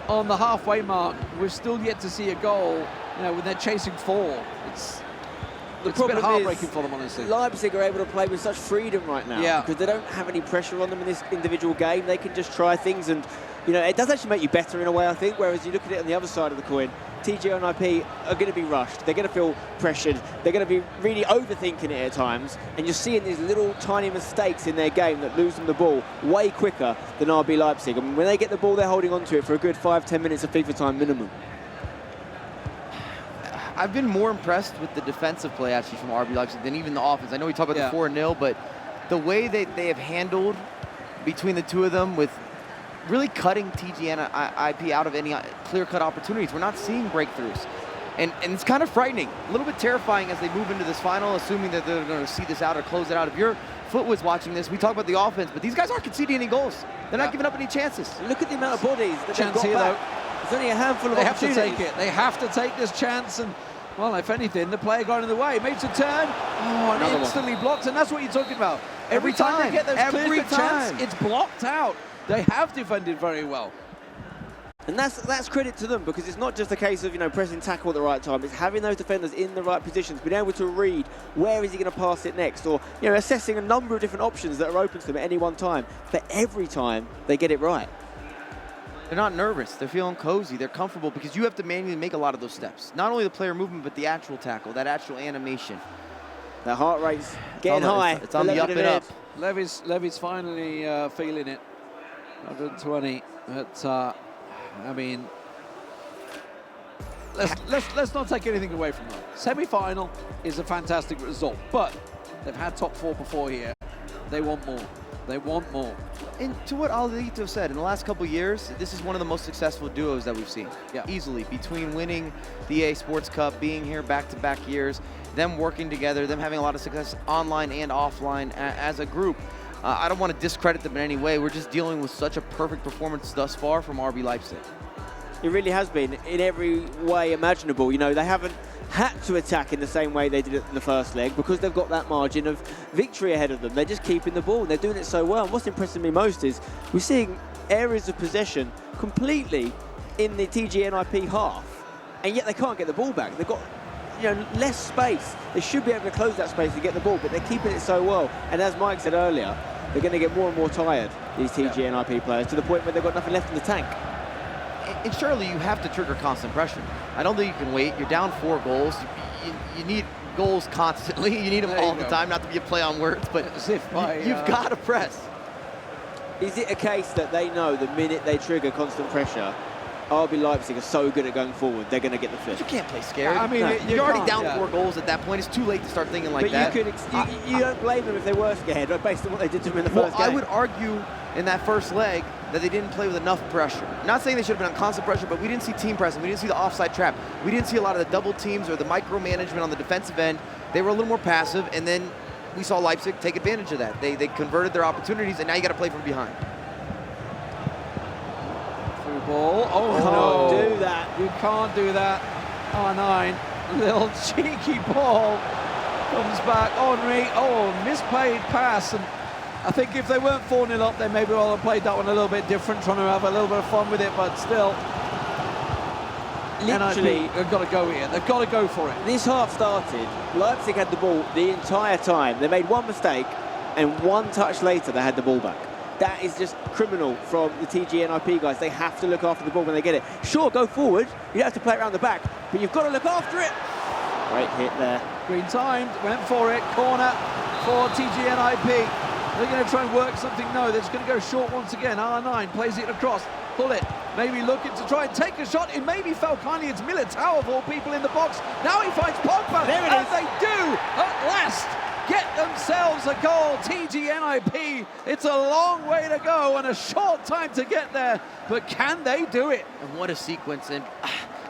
G: on the halfway mark. We've still yet to see a goal, you know, when they're chasing 4. It's a bit heartbreaking for them, honestly.
L: Leipzig are able to play with such freedom right now, because they don't have any pressure on them in this individual game. They can just try things, and you know, it does actually make you better in a way, I think, whereas you look at it on the other side of the coin, TG.NIP are going to be rushed, they're going to feel pressured, they're going to be really overthinking it at times, and you're seeing these little tiny mistakes in their game that lose them the ball way quicker than RB Leipzig. I mean, when they get the ball, they're holding on to it for a good 5-10 minutes of FIFA time minimum.
H: I've been more impressed with the defensive play, actually, from RB Leipzig than even the offense. I know we talk about the 4-0, but the way that they have handled between the two of them with really cutting TG.NIP out of any clear-cut opportunities. We're not seeing breakthroughs. And it's kind of frightening, a little bit terrifying as they move into this final, assuming that they're going to see this out or close it out. If your foot was watching this, we talk about the offense, but these guys aren't conceding any goals. They're not giving up any chances.
L: Look at the amount of bodies that they've got back. There's only a handful of opportunities.
G: They have to take it. They have to take this chance, and, well, if anything, the player got in the way. Makes a turn, and instantly blocked, and that's what you're talking about. Every time they get those clear-cut chance, it's blocked out. They have defended very well.
L: And that's credit to them, because it's not just a case of, you know, pressing tackle at the right time. It's having those defenders in the right positions, being able to read where is he going to pass it next, or, you know, assessing a number of different options that are open to them at any one time. But every time they get it right.
H: They're not nervous. They're feeling cozy. They're comfortable, because you have to manually make a lot of those steps. Not only the player movement, but the actual tackle, that actual animation.
L: The heart rate's getting high.
H: It's on the up and up.
G: Levy's finally feeling it. 120. But I mean, let's not take anything away from that. Semi-final is a fantastic result, but they've had top 4 before here. They want more. They want more.
H: And to what Alito said, in the last couple of years, this is one of the most successful duos that we've seen. Easily, between winning the EA Sports Cup, being here back-to-back years, them working together, them having a lot of success online and offline as a group. I don't want to discredit them in any way. We're just dealing with such a perfect performance thus far from RB Leipzig.
L: It really has been, in every way imaginable. You know, they haven't had to attack in the same way they did it in the first leg, because they've got that margin of victory ahead of them. They're just keeping the ball, and they're doing it so well. And what's impressing me most is we're seeing areas of possession completely in the TG.NIP half, and yet they can't get the ball back. They've got, you know, less space. They should be able to close that space to get the ball, but they're keeping it so well. And as Mike said earlier, they're going to get more and more tired, these TG.NIP players, to the point where they've got nothing left in the tank.
H: And surely you have to trigger constant pressure. I don't think you can wait. You're down 4 goals. You need goals constantly. You need them all the time, not to be a play on words, but you've got to press.
L: Is it a case that they know the minute they trigger constant pressure, RB Leipzig are so good at going forward, they're going to get the fifth?
H: You can't play scared.
G: I mean,
H: you're already down 4 goals at that point. It's too late to start thinking like that.
L: But you don't blame them if they were scared, based on what they did to them in the first game.
H: I would argue in that first leg that they didn't play with enough pressure. Not saying they should have been on constant pressure, but we didn't see team pressing. We didn't see the offside trap. We didn't see a lot of the double teams or the micromanagement on the defensive end. They were a little more passive, and then we saw Leipzig take advantage of that. They converted their opportunities, and now you got to play from behind.
G: Through ball. Oh,
L: no.
G: Can't do that. You can't do that. R9, little cheeky ball. Comes back, Henry. Oh, misplayed pass. And I think if they weren't 4-0 up, they maybe well have played that one a little bit different, trying to have a little bit of fun with it, but still.
L: Literally,
G: NIP, they've got to go here. They've got to go for it.
L: This half started, Leipzig had the ball the entire time. They made one mistake, and one touch later, they had the ball back. That is just criminal from the TG.NIP guys. They have to look after the ball when they get it. Sure, go forward. You don't have to play it around the back, but you've got to look after it. Great hit there.
G: Green timed, went for it. Corner for TG.NIP. They're going to try and work something. No, they're just going to go short once again. R9 plays it across. Pull it. Maybe looking to try and take a shot. It maybe fell kindly. It's Militao of all people in the box. Now he finds Pogba.
L: There it
G: is.
L: is.
G: They do at last get themselves a goal. TG.NIP. It's a long way to go and a short time to get there. But can they do it?
H: And what a sequence. And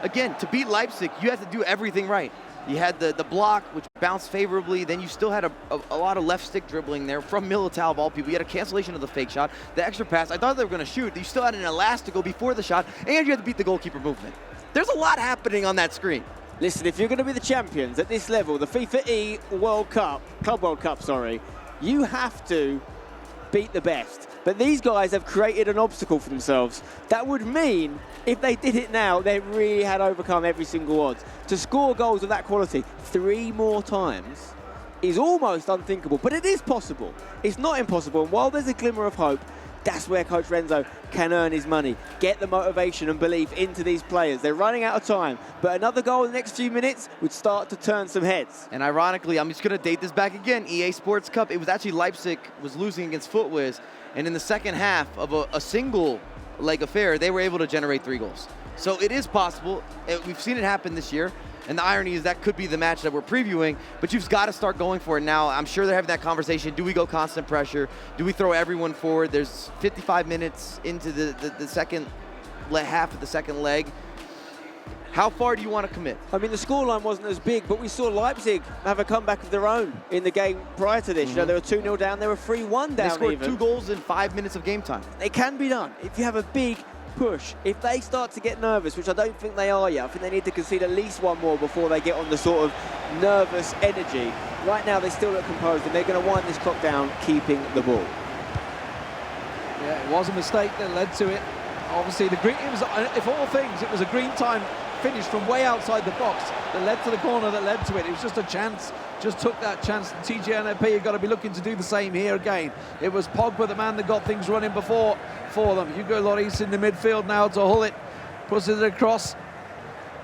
H: again, to beat Leipzig, you have to do everything right. You had the block, which bounced favorably. Then you still had a lot of left stick dribbling there from Militao of all people. You had a cancellation of the fake shot, the extra pass. I thought they were going to shoot. You still had an elastico before the shot, and you had to beat the goalkeeper movement. There's a lot happening on that screen.
L: Listen, if you're going to be the champions at this level, the FIFAe World Cup, Club World Cup, sorry, you have to beat the best. But these guys have created an obstacle for themselves. That would mean, if they did it now, they really had overcome every single odds. To score goals of that quality 3 more times is almost unthinkable, but it is possible. It's not impossible, and while there's a glimmer of hope, that's where Coach Renzo can earn his money, get the motivation and belief into these players. They're running out of time, but another goal in the next few minutes would start to turn some heads.
H: And ironically, I'm just going to date this back again, EA Sports Cup, it was actually Leipzig was losing against Footwiz, and in the second half of a single leg affair, they were able to generate 3 goals. So it is possible. We've seen it happen this year. And the irony is that could be the match that we're previewing, but you've got to start going for it now. I'm sure they're having that conversation. Do we go constant pressure? Do we throw everyone forward? There's 55 minutes into the second half of the second leg. How far do you want to commit?
L: I mean, the scoreline wasn't as big, but we saw Leipzig have a comeback of their own in the game prior to this. You know, they were 2-0 down, they were 3-1 down.
H: They scored
L: even.
H: 2 goals in 5 minutes of game time.
L: It can be done if you have a big push. If they start to get nervous, which I don't think they are yet, I think they need to concede at least 1 more before they get on the sort of nervous energy. Right now, they still look composed, and they're going to wind this clock down, keeping the ball.
M: Yeah, it was a mistake that led to it. Obviously, the green, it was, if all things, it was a green time finish from way outside the box that led to the corner that led to it. It was just a chance, just took that chance. TG.NIP have got to be looking to do the same here again. It was Pogba, the man that got things running before for them. Hugo Lloris in the midfield now to Hullet, puts it across.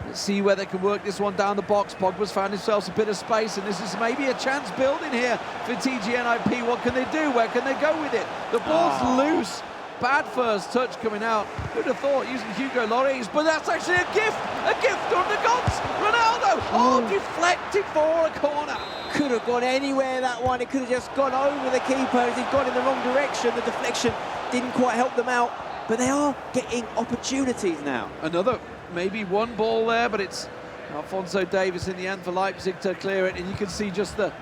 M: Let's see where they can work this one down the box. Pogba's found himself a bit of space, and this is maybe a chance building here for TG.NIP. What can they do? Where can they go with it? The ball's loose. Bad first touch coming out. Who'd have thought using Hugo Lloris, but that's actually a gift on the gods. Ronaldo, deflected for a corner.
L: Could have gone anywhere, that one. It could have just gone over the keeper as he'd gone in the wrong direction. The deflection didn't quite help them out, but they are getting opportunities now.
M: Another, maybe 1 ball there, but it's Alphonso Davies in the end for Leipzig to clear it, and you can see just the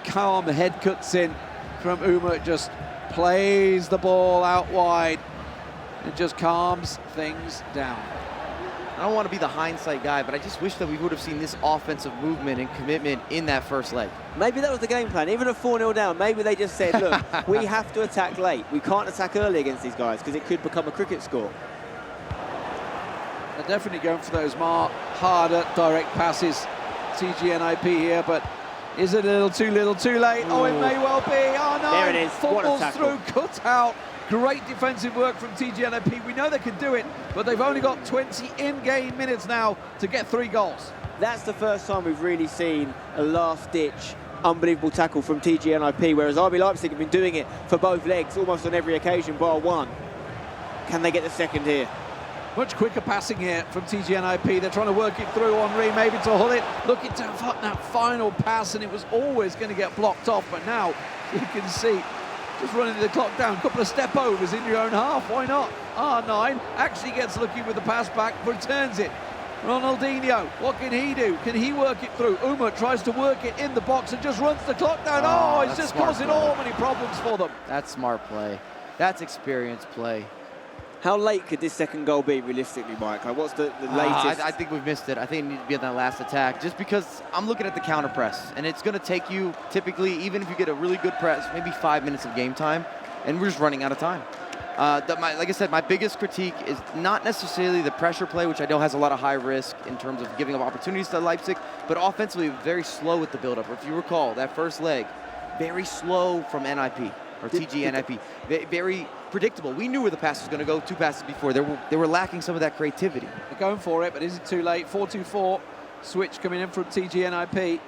M: calm head cuts in from Umut, just plays the ball out wide. It just calms things down.
H: I don't want to be the hindsight guy, but I just wish that we would have seen this offensive movement and commitment in that first leg.
L: Maybe that was the game plan. Even at 4-0 down, maybe they just said, look, we have to attack late. We can't attack early against these guys because it could become a cricket score.
M: They're definitely going for those harder direct passes. TG.NIP here, but is it a little too late? Oh, it may well be. Oh, no.
L: There it is.
M: Football's through, cut out. Great defensive work from TG.NIP. We know they can do it, but they've only got 20 in-game minutes now to get 3 goals.
L: That's the first time we've really seen a last-ditch, unbelievable tackle from TG.NIP, whereas RB Leipzig have been doing it for both legs almost on every occasion, bar one. Can they get the second here?
M: Much quicker passing here from TG.NIP. They're trying to work it through. Henri maybe to Hullet. Looking to have that final pass, and it was always going to get blocked off, but now you can see just running the clock down. A couple of step overs in your own half. Why not? R9 actually gets lucky with the pass back, returns it. Ronaldinho, what can he do? Can he work it through? Umut tries to work it in the box and just runs the clock down. Oh, it's just causing all many problems for them.
H: That's smart play. That's experienced play.
L: How late could this second goal be, realistically, Mike? Like, what's the latest?
H: I think we've missed it. I think it needs to be on that last attack, just because I'm looking at the counter press, and it's going to take you, typically, even if you get a really good press, maybe 5 minutes of game time, and we're just running out of time. Like I said, my biggest critique is not necessarily the pressure play, which I know has a lot of high risk in terms of giving up opportunities to Leipzig, but offensively, very slow with the buildup. If you recall, that first leg, very slow from NIP, or TG.NIP. Very predictable. We knew where the pass was going to go 2 passes before. They were lacking some of that creativity.
M: They're going for it, but is it too late? 4-2-4 switch coming in from TG.NIP.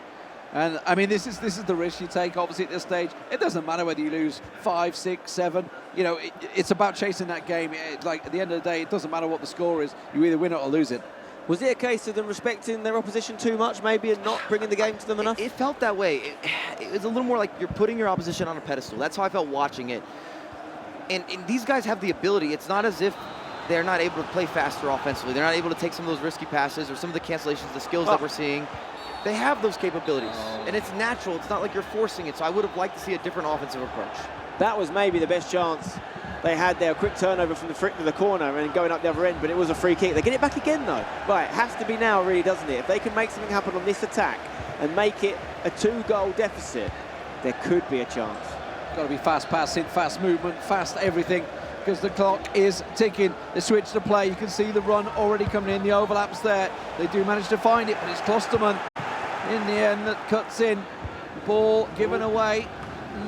M: And I mean, this is the risk you take, obviously, at this stage. It doesn't matter whether you lose 5, 6, 7. You know, it's about chasing that game. Like, at the end of the day, it doesn't matter what the score is. You either win it or lose it.
L: Was it a case of them respecting their opposition too much, maybe, and not bringing the game to them enough?
H: It felt that way. It was a little more like you're putting your opposition on a pedestal. That's how I felt watching it. And these guys have the ability. It's not as if they're not able to play faster offensively. They're not able to take some of those risky passes or some of the cancellations, the skills that we're seeing. They have those capabilities, and it's natural. It's not like you're forcing it, so I would have liked to see a different offensive approach.
L: That was maybe the best chance they had there. A quick turnover from the corner and going up the other end, but it was a free kick. They get it back again, though. Right, has to be now, really, doesn't it? If they can make something happen on this attack and make it a 2-goal deficit, there could be a chance.
M: Got to be fast passing, fast movement, fast everything, because the clock is ticking. The switch to play, you can see the run already coming in, the overlaps there. They do manage to find it, but it's Klosterman in the end that cuts in. Ball given away.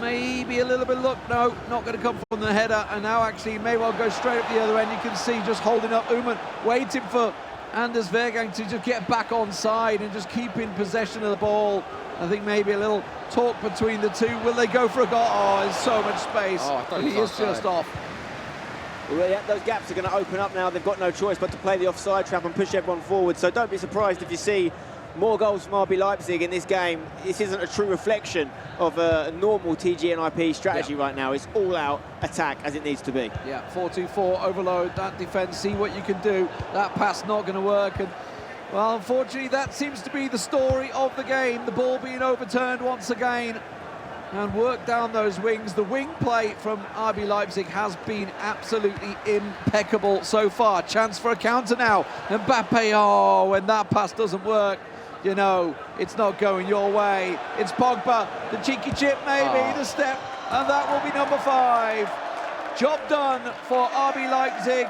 M: Maybe a little bit of luck. No, not going to come from the header. And now actually may well go straight up the other end. You can see just holding up Uman, waiting for Anders Vergang to just get back on side and just keep in possession of the ball. I think maybe a little talk between the two. Will they go for a goal? Oh, there's so much space.
H: Oh, I thought
M: he is just off.
L: Well, yeah, those gaps are going to open up now. They've got no choice but to play the offside trap and push everyone forward. So don't be surprised if you see more goals from RB Leipzig in this game. This isn't a true reflection of a normal TG.NIP strategy right now. It's all-out attack as it needs to be.
M: Yeah, 4-2-4, overload that defence, see what you can do. That pass not going to work. And well, unfortunately, that seems to be the story of the game. The ball being overturned once again and work down those wings. The wing play from RB Leipzig has been absolutely impeccable so far. Chance for a counter now. Mbappe, oh, when that pass doesn't work, you know, it's not going your way. It's Pogba, the cheeky chip maybe, the step, and that will be number 5. Job done for RB Leipzig.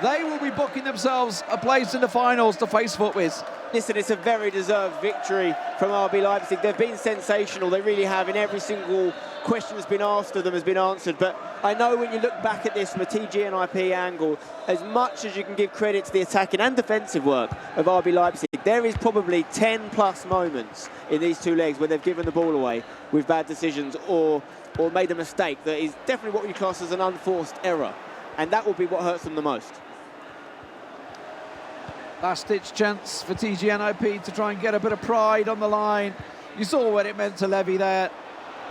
M: They will be booking themselves a place in the finals to face Footwiz.
L: Listen, it's a very deserved victory from RB Leipzig. They've been sensational, they really have, in every single question that's been asked of them has been answered. But I know when you look back at this from a TG.NIP angle, as much as you can give credit to the attacking and defensive work of RB Leipzig, there is probably 10+ moments in these 2 legs where they've given the ball away with bad decisions or made a mistake that is definitely what we class as an unforced error. And that will be what hurts them the most.
M: Last-ditch chance for TG.NIP to try and get a bit of pride on the line. You saw what it meant to Levy there.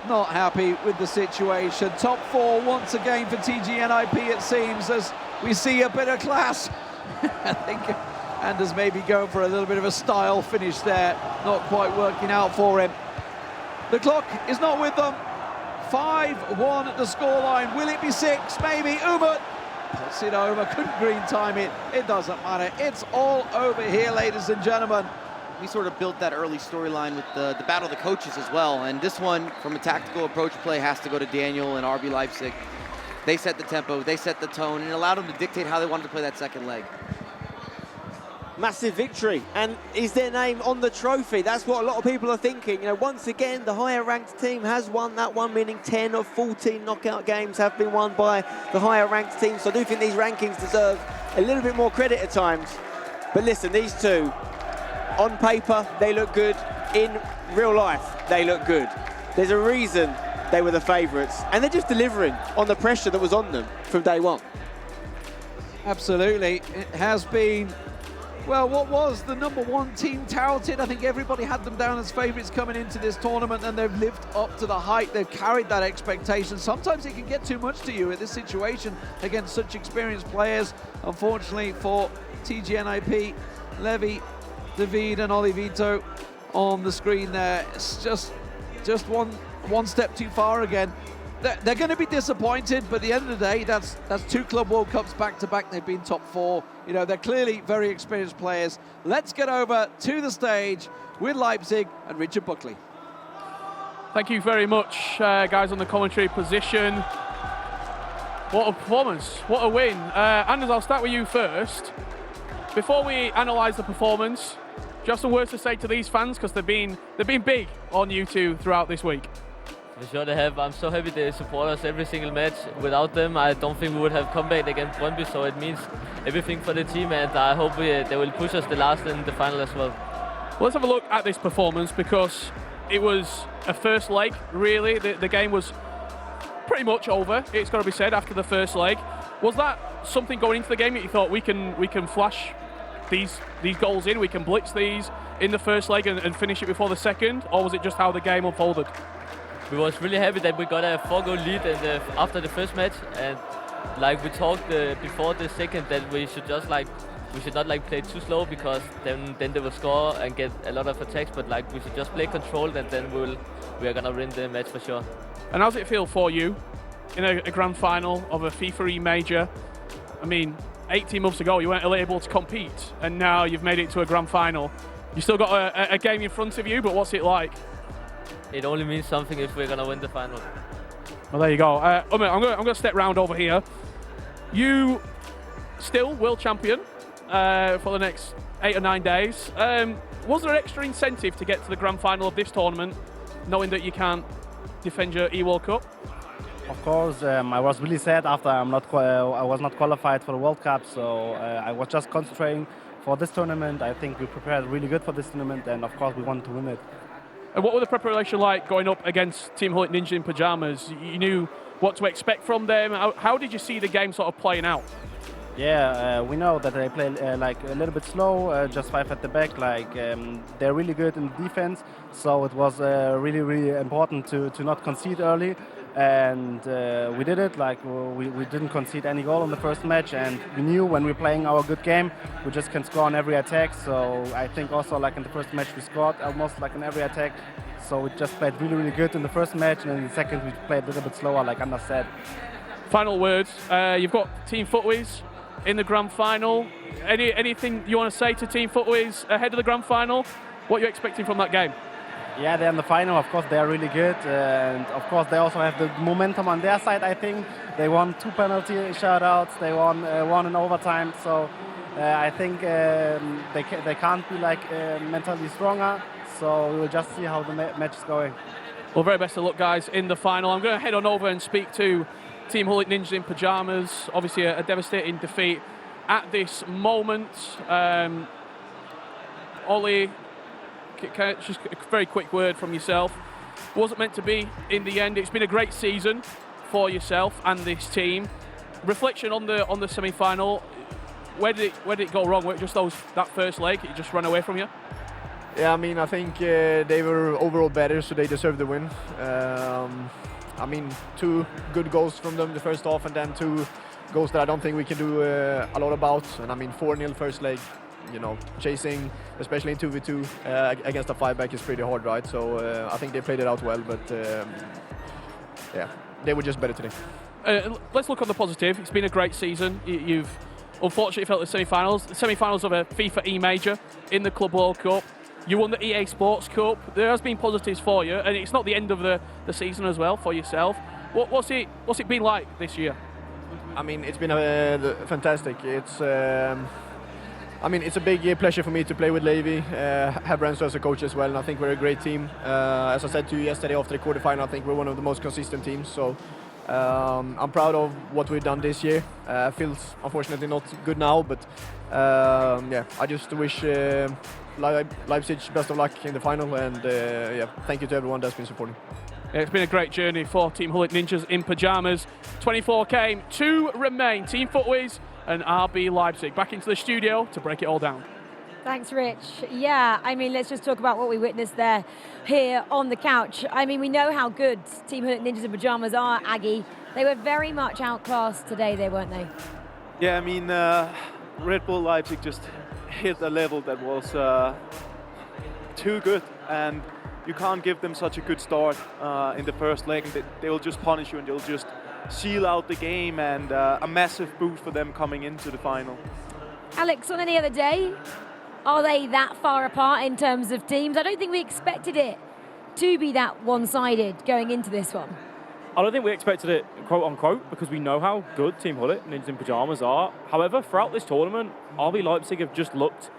M: Not happy with the situation. Top 4 once again for TG.NIP, it seems, as we see a bit of class. I think Anders maybe going for a little bit of a style finish there. Not quite working out for him. The clock is not with them. 5-1 at the scoreline. Will it be 6? Maybe. Umut puts it over. Couldn't green time it. It doesn't matter. It's all over here, ladies and gentlemen.
H: We sort of built that early storyline with the battle of the coaches as well. And this one, from a tactical approach play, has to go to Daniel and RB Leipzig. They set the tempo, they set the tone, and allowed them to dictate how they wanted to play that second leg.
L: Massive victory, and is their name on the trophy? That's what a lot of people are thinking. You know, once again, the higher ranked team has won that one, meaning 10 of 14 knockout games have been won by the higher ranked team. So I do think these rankings deserve a little bit more credit at times. But listen, these two, on paper, they look good. In real life, they look good. There's a reason they were the favourites, and they're just delivering on the pressure that was on them from day one.
M: Absolutely, it has been. Well, what was the #1 team touted? I think everybody had them down as favourites coming into this tournament, and they've lived up to the hype. They've carried that expectation. Sometimes it can get too much to you at this situation against such experienced players. Unfortunately for TG.NIP, Levy, David and Olivito on the screen there. It's just one step too far again. They're going to be disappointed, but at the end of the day, that's 2 Club World Cups back-to-back. They've been top 4. You know, they're clearly very experienced players. Let's get over to the stage with Leipzig and Richard Buckley.
N: Thank you very much, guys, on the commentary position. What a performance, what a win. Anders, I'll start with you first. Before we analyse the performance, do you have some words to say to these fans? Because they've been big on you two throughout this week.
E: For sure they have. I'm so happy they support us every single match. Without them, I don't think we would have come back against Brøndby, so it means everything for the team, and I hope they will push us the last in the final as well.
N: Let's have a look at this performance, because it was a first leg, really. The game was pretty much over, it's got to be said, after the first leg. Was that something going into the game that you thought we can flash these goals in, we can blitz these in the first leg and finish it before the second, or was it just how the game unfolded?
E: We was really happy that we got a 4-goal lead after the first match, and like we talked before the second, that we should just like we should not like play too slow because then they will score and get a lot of attacks. But like we should just play controlled, and then we are gonna win the match for sure.
N: And how's it feel for you in a grand final of a FIFAe major? I mean, 18 months ago you weren't able to compete, and now you've made it to a grand final. You still got a game in front of you, but what's it like?
E: It only means something if we're gonna win the final.
N: Well, there you go. Umut, I'm gonna step round over here. You still world champion for the next 8 or 9 days. Was there an extra incentive to get to the grand final of this tournament, knowing that you can't defend your E-World Cup?
D: Of course, I was really sad after I was not qualified for the World Cup, so I was just concentrating for this tournament. I think we prepared really good for this tournament, and of course we wanted to win it.
N: And what were the preparation like going up against Team Hullet Ninja in pyjamas? You knew what to expect from them. How did you see the game sort of playing out?
D: Yeah, we know that they play like a little bit slow, just 5 at the back. Like they're really good in defense, so it was really important to not concede early. And we did it. Like we didn't concede any goal in the first match, and we knew when we're playing our good game, we just can score on every attack. So I think also like in the first match we scored almost like in every attack. So we just played really good in the first match, and in the second we played a little bit slower, like Anna said.
N: Final words. You've got Team FUTWIZ in the grand final. Anything you want to say to Team FUTWIZ ahead of the grand final? What are you expecting from that game?
D: Yeah, they're in the final. Of course, they are really good, and of course, they also have the momentum on their side. I think they won 2 penalty shoutouts. They won 1 in overtime. So I think they can't be like mentally stronger. So we will just see how the match is going.
N: Well, very best of luck, guys, in the final. I'm going to head on over and speak to Team Hullet Ninjas in pyjamas. Obviously, a devastating defeat at this moment. Ollie, just a very quick word from yourself. Wasn't meant to be in the end. It's been a great season for yourself and this team. Reflection on the semi-final. Where did it go wrong? Just that first leg, it just ran away from you?
B: Yeah, I mean, I think they were overall better, so they deserved the win. I mean, 2 good goals from them the first half, and then 2 goals that I don't think we can do a lot about. And I mean, 4-0 first leg. You know, chasing, especially in 2v2 against a 5-back is pretty hard, right? So I think they played it out well, but yeah, they were just better today.
N: Let's look on the positive. It's been a great season. You've unfortunately felt the semi-finals of a FIFAe major in the Club World Cup. You won the EA Sports Cup. There has been positives for you, and it's not the end of the season as well for yourself. What's it been like this year?
B: I mean, it's been fantastic. I mean, it's a big pleasure for me to play with Levi, have Renzo as a coach as well, and I think we're a great team. As I said to you yesterday after the quarterfinal, I think we're one of the most consistent teams, so I'm proud of what we've done this year. Feels unfortunately not good now, but yeah, I just wish Leipzig best of luck in the final, and yeah, thank you to everyone that's been supporting.
N: Yeah, it's been a great journey for Team Hullet Ninjas in pyjamas. 24 came, 2 remain. Team FUTWIZ and RB Leipzig. Back into the studio to break it all down.
O: Thanks, Rich. Yeah, I mean, let's just talk about what we witnessed there here on the couch. I mean, we know how good Team Hullet Ninjas in pyjamas are, Aggie. They were very much outclassed today, weren't they?
J: Yeah, I mean, Red Bull Leipzig just hit a level that was too good, and you can't give them such a good start in the first leg. They'll just punish you, and they'll just seal out the game, and a massive boost for them coming into the final.
O: Alex, on any other day, are they that far apart in terms of teams? I don't think we expected it to be that one-sided going into this one.
K: I don't think we expected it, quote unquote, because we know how good Team Hullet Ninjas in pyjamas are. However, throughout this tournament, RB Leipzig have just looked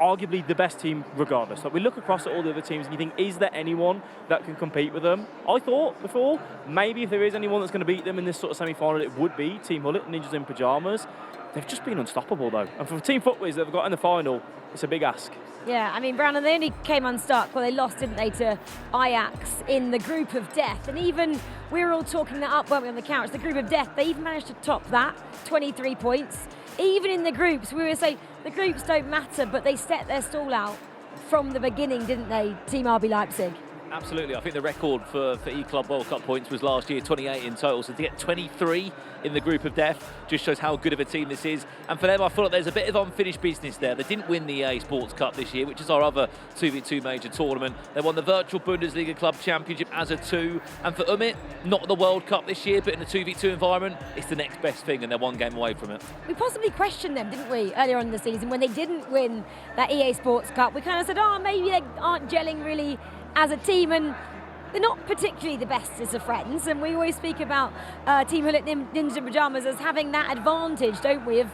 K: arguably the best team regardless. Like, we look across at all the other teams and you think, is there anyone that can compete with them? I thought before, maybe if there is anyone that's going to beat them in this sort of semi-final, it would be Team Hullet Ninjas in pyjamas. They've just been unstoppable though. And for Team FUTWIZ that they've got in the final, it's a big ask.
O: Yeah, I mean, Brandon, they only came unstuck. Well, they lost, didn't they, to Ajax in the group of death. And even, we were all talking that up, weren't we, on the couch, the group of death, they even managed to top that, 23 points. Even in the groups, we were saying, the groups don't matter, but they set their stall out from the beginning, didn't they, Team RB Leipzig?
I: Absolutely. I think the record for E-Club World Cup points was last year, 28 in total. So to get 23 in the group of death just shows how good of a team this is. And for them, I feel like there's a bit of unfinished business there. They didn't win the Esports Cup this year, which is our other 2v2 major tournament. They won the Virtual Bundesliga Club Championship as a 2. And for not the World Cup this year, but in a 2v2 environment, it's the next best thing, and they're one game away from it.
O: We possibly questioned them, didn't we, earlier on in the season when they didn't win that EA Sports Cup. We kind of said, oh, maybe they aren't gelling really as a team, and they're not particularly the best as a friends. And we always speak about Team Hullet Ninjas in Pyjamas as having that advantage, don't we, of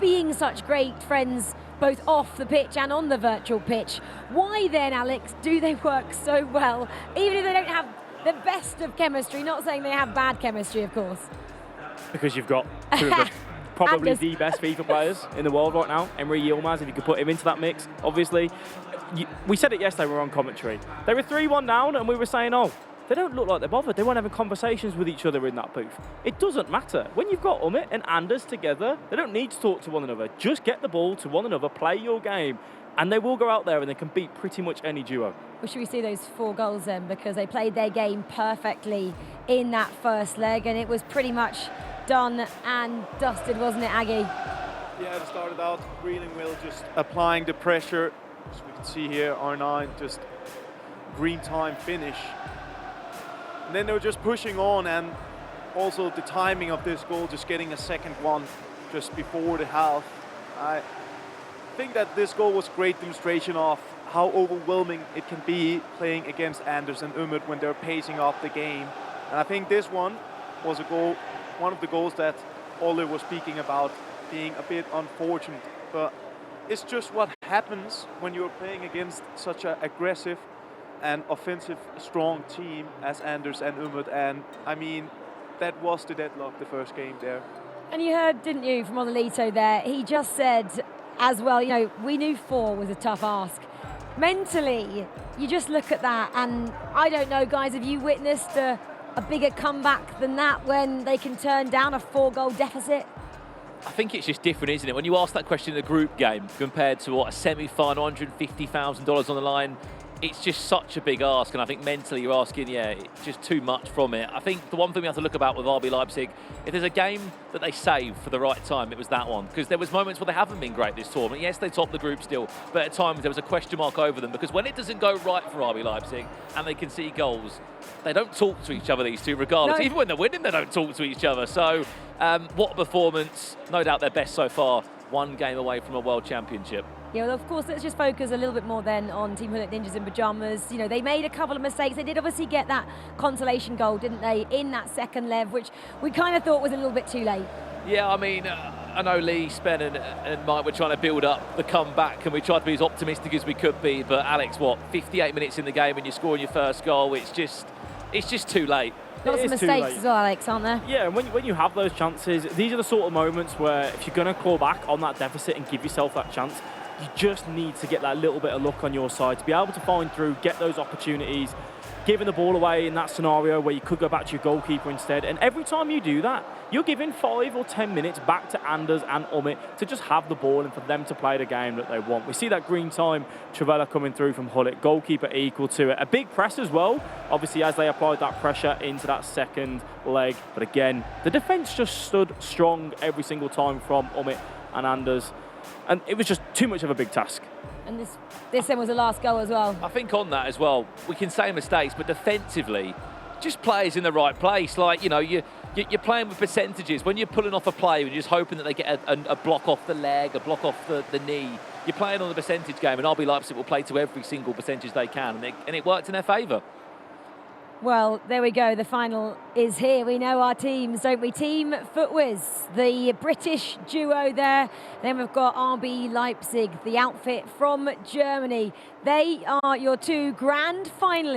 O: being such great friends both off the pitch and on the virtual pitch. Why then, Alex, do they work so well, even if they don't have the best of chemistry? Not saying they have bad chemistry, of course.
K: Because you've got two of the probably the best FIFA players in the world right now. Emre Yilmaz, if you could put him into that mix, obviously. We said it yesterday, we were on commentary. They were 3-1 down, and we were saying, oh, they don't look like they're bothered. They weren't having conversations with each other in that booth. It doesn't matter. When you've got Umit and Anders together, they don't need to talk to one another. Just get the ball to one another, play your game, and they will go out there and they can beat pretty much any duo.
O: Well, should we see those 4 goals then? Because they played their game perfectly in that first leg, and it was pretty much done and dusted, wasn't it, Aggie?
J: Yeah, it started out really well, just applying the pressure. As we can see here, R9 just green time finish. And then they were just pushing on, and also the timing of this goal, just getting a second one just before the half. I think that this goal was a great demonstration of how overwhelming it can be playing against Anders and Umut when they're pacing up the game. And I think this one was a goal, one of the goals that Ole was speaking about being a bit unfortunate. But it's just what happens when you're playing against such an aggressive and offensive strong team as Anders and Umut. And I mean, that was the deadlock the first game there.
O: And you heard, didn't you, from Onolito there, he just said as well, you know, we knew 4 was a tough ask. Mentally, you just look at that, and I don't know, guys, have you witnessed a bigger comeback than that when they can turn down a 4-goal deficit?
I: I think it's just different, isn't it? When you ask that question in a group game compared to what, a semi-final, $150,000 on the line, it's just such a big ask, and I think mentally you're asking, yeah, it's just too much from it. I think the one thing we have to look about with RB Leipzig, if there's a game that they saved for the right time, it was that one, because there was moments where they haven't been great this tournament. Yes, they topped the group still, but at times there was a question mark over them, because when it doesn't go right for RB Leipzig and they concede goals, they don't talk to each other, these two, regardless. No. Even when they're winning, they don't talk to each other. So, what a performance. No doubt their best so far. 1 game away from a World Championship.
O: Yeah, well, of course, let's just focus a little bit more then on Team Hullet Ninjas in Pyjamas. You know, they made a couple of mistakes. They did obviously get that consolation goal, didn't they, in that second leg, which we kind of thought was a little bit too late.
I: Yeah, I mean, I know Lee, Spen and Mike were trying to build up the comeback, and we tried to be as optimistic as we could be. But Alex, what, 58 minutes in the game and you're scoring your first goal, it's just too late.
O: Lots of mistakes as well, Alex, aren't there?
K: Yeah, and when you have those chances, these are the sort of moments where if you're going to claw back on that deficit and give yourself that chance, you just need to get that little bit of luck on your side to be able to find through, get those opportunities, giving the ball away in that scenario where you could go back to your goalkeeper instead. And every time you do that, you're giving 5 or 10 minutes back to Anders and Umit to just have the ball and for them to play the game that they want. We see that green time Travella coming through from Hullet, goalkeeper equal to it. A big press as well, obviously, as they applied that pressure into that second leg. But again, the defence just stood strong every single time from Umit and Anders. And it was just too much of a big task.
O: And this then was the last goal as well.
I: I think on that as well, we can say mistakes, but defensively, just players in the right place. Like, you know, you're playing with percentages. When you're pulling off a play, you're just hoping that they get a block off the leg, a block off the knee. You're playing on the percentage game, and RB Leipzig will play to every single percentage they can, and it worked in their favour.
O: Well, there we go. The final is here. We know our teams, don't we? Team Footwiz, the British duo there. Then we've got RB Leipzig, the outfit from Germany. They are your 2 grand finalists.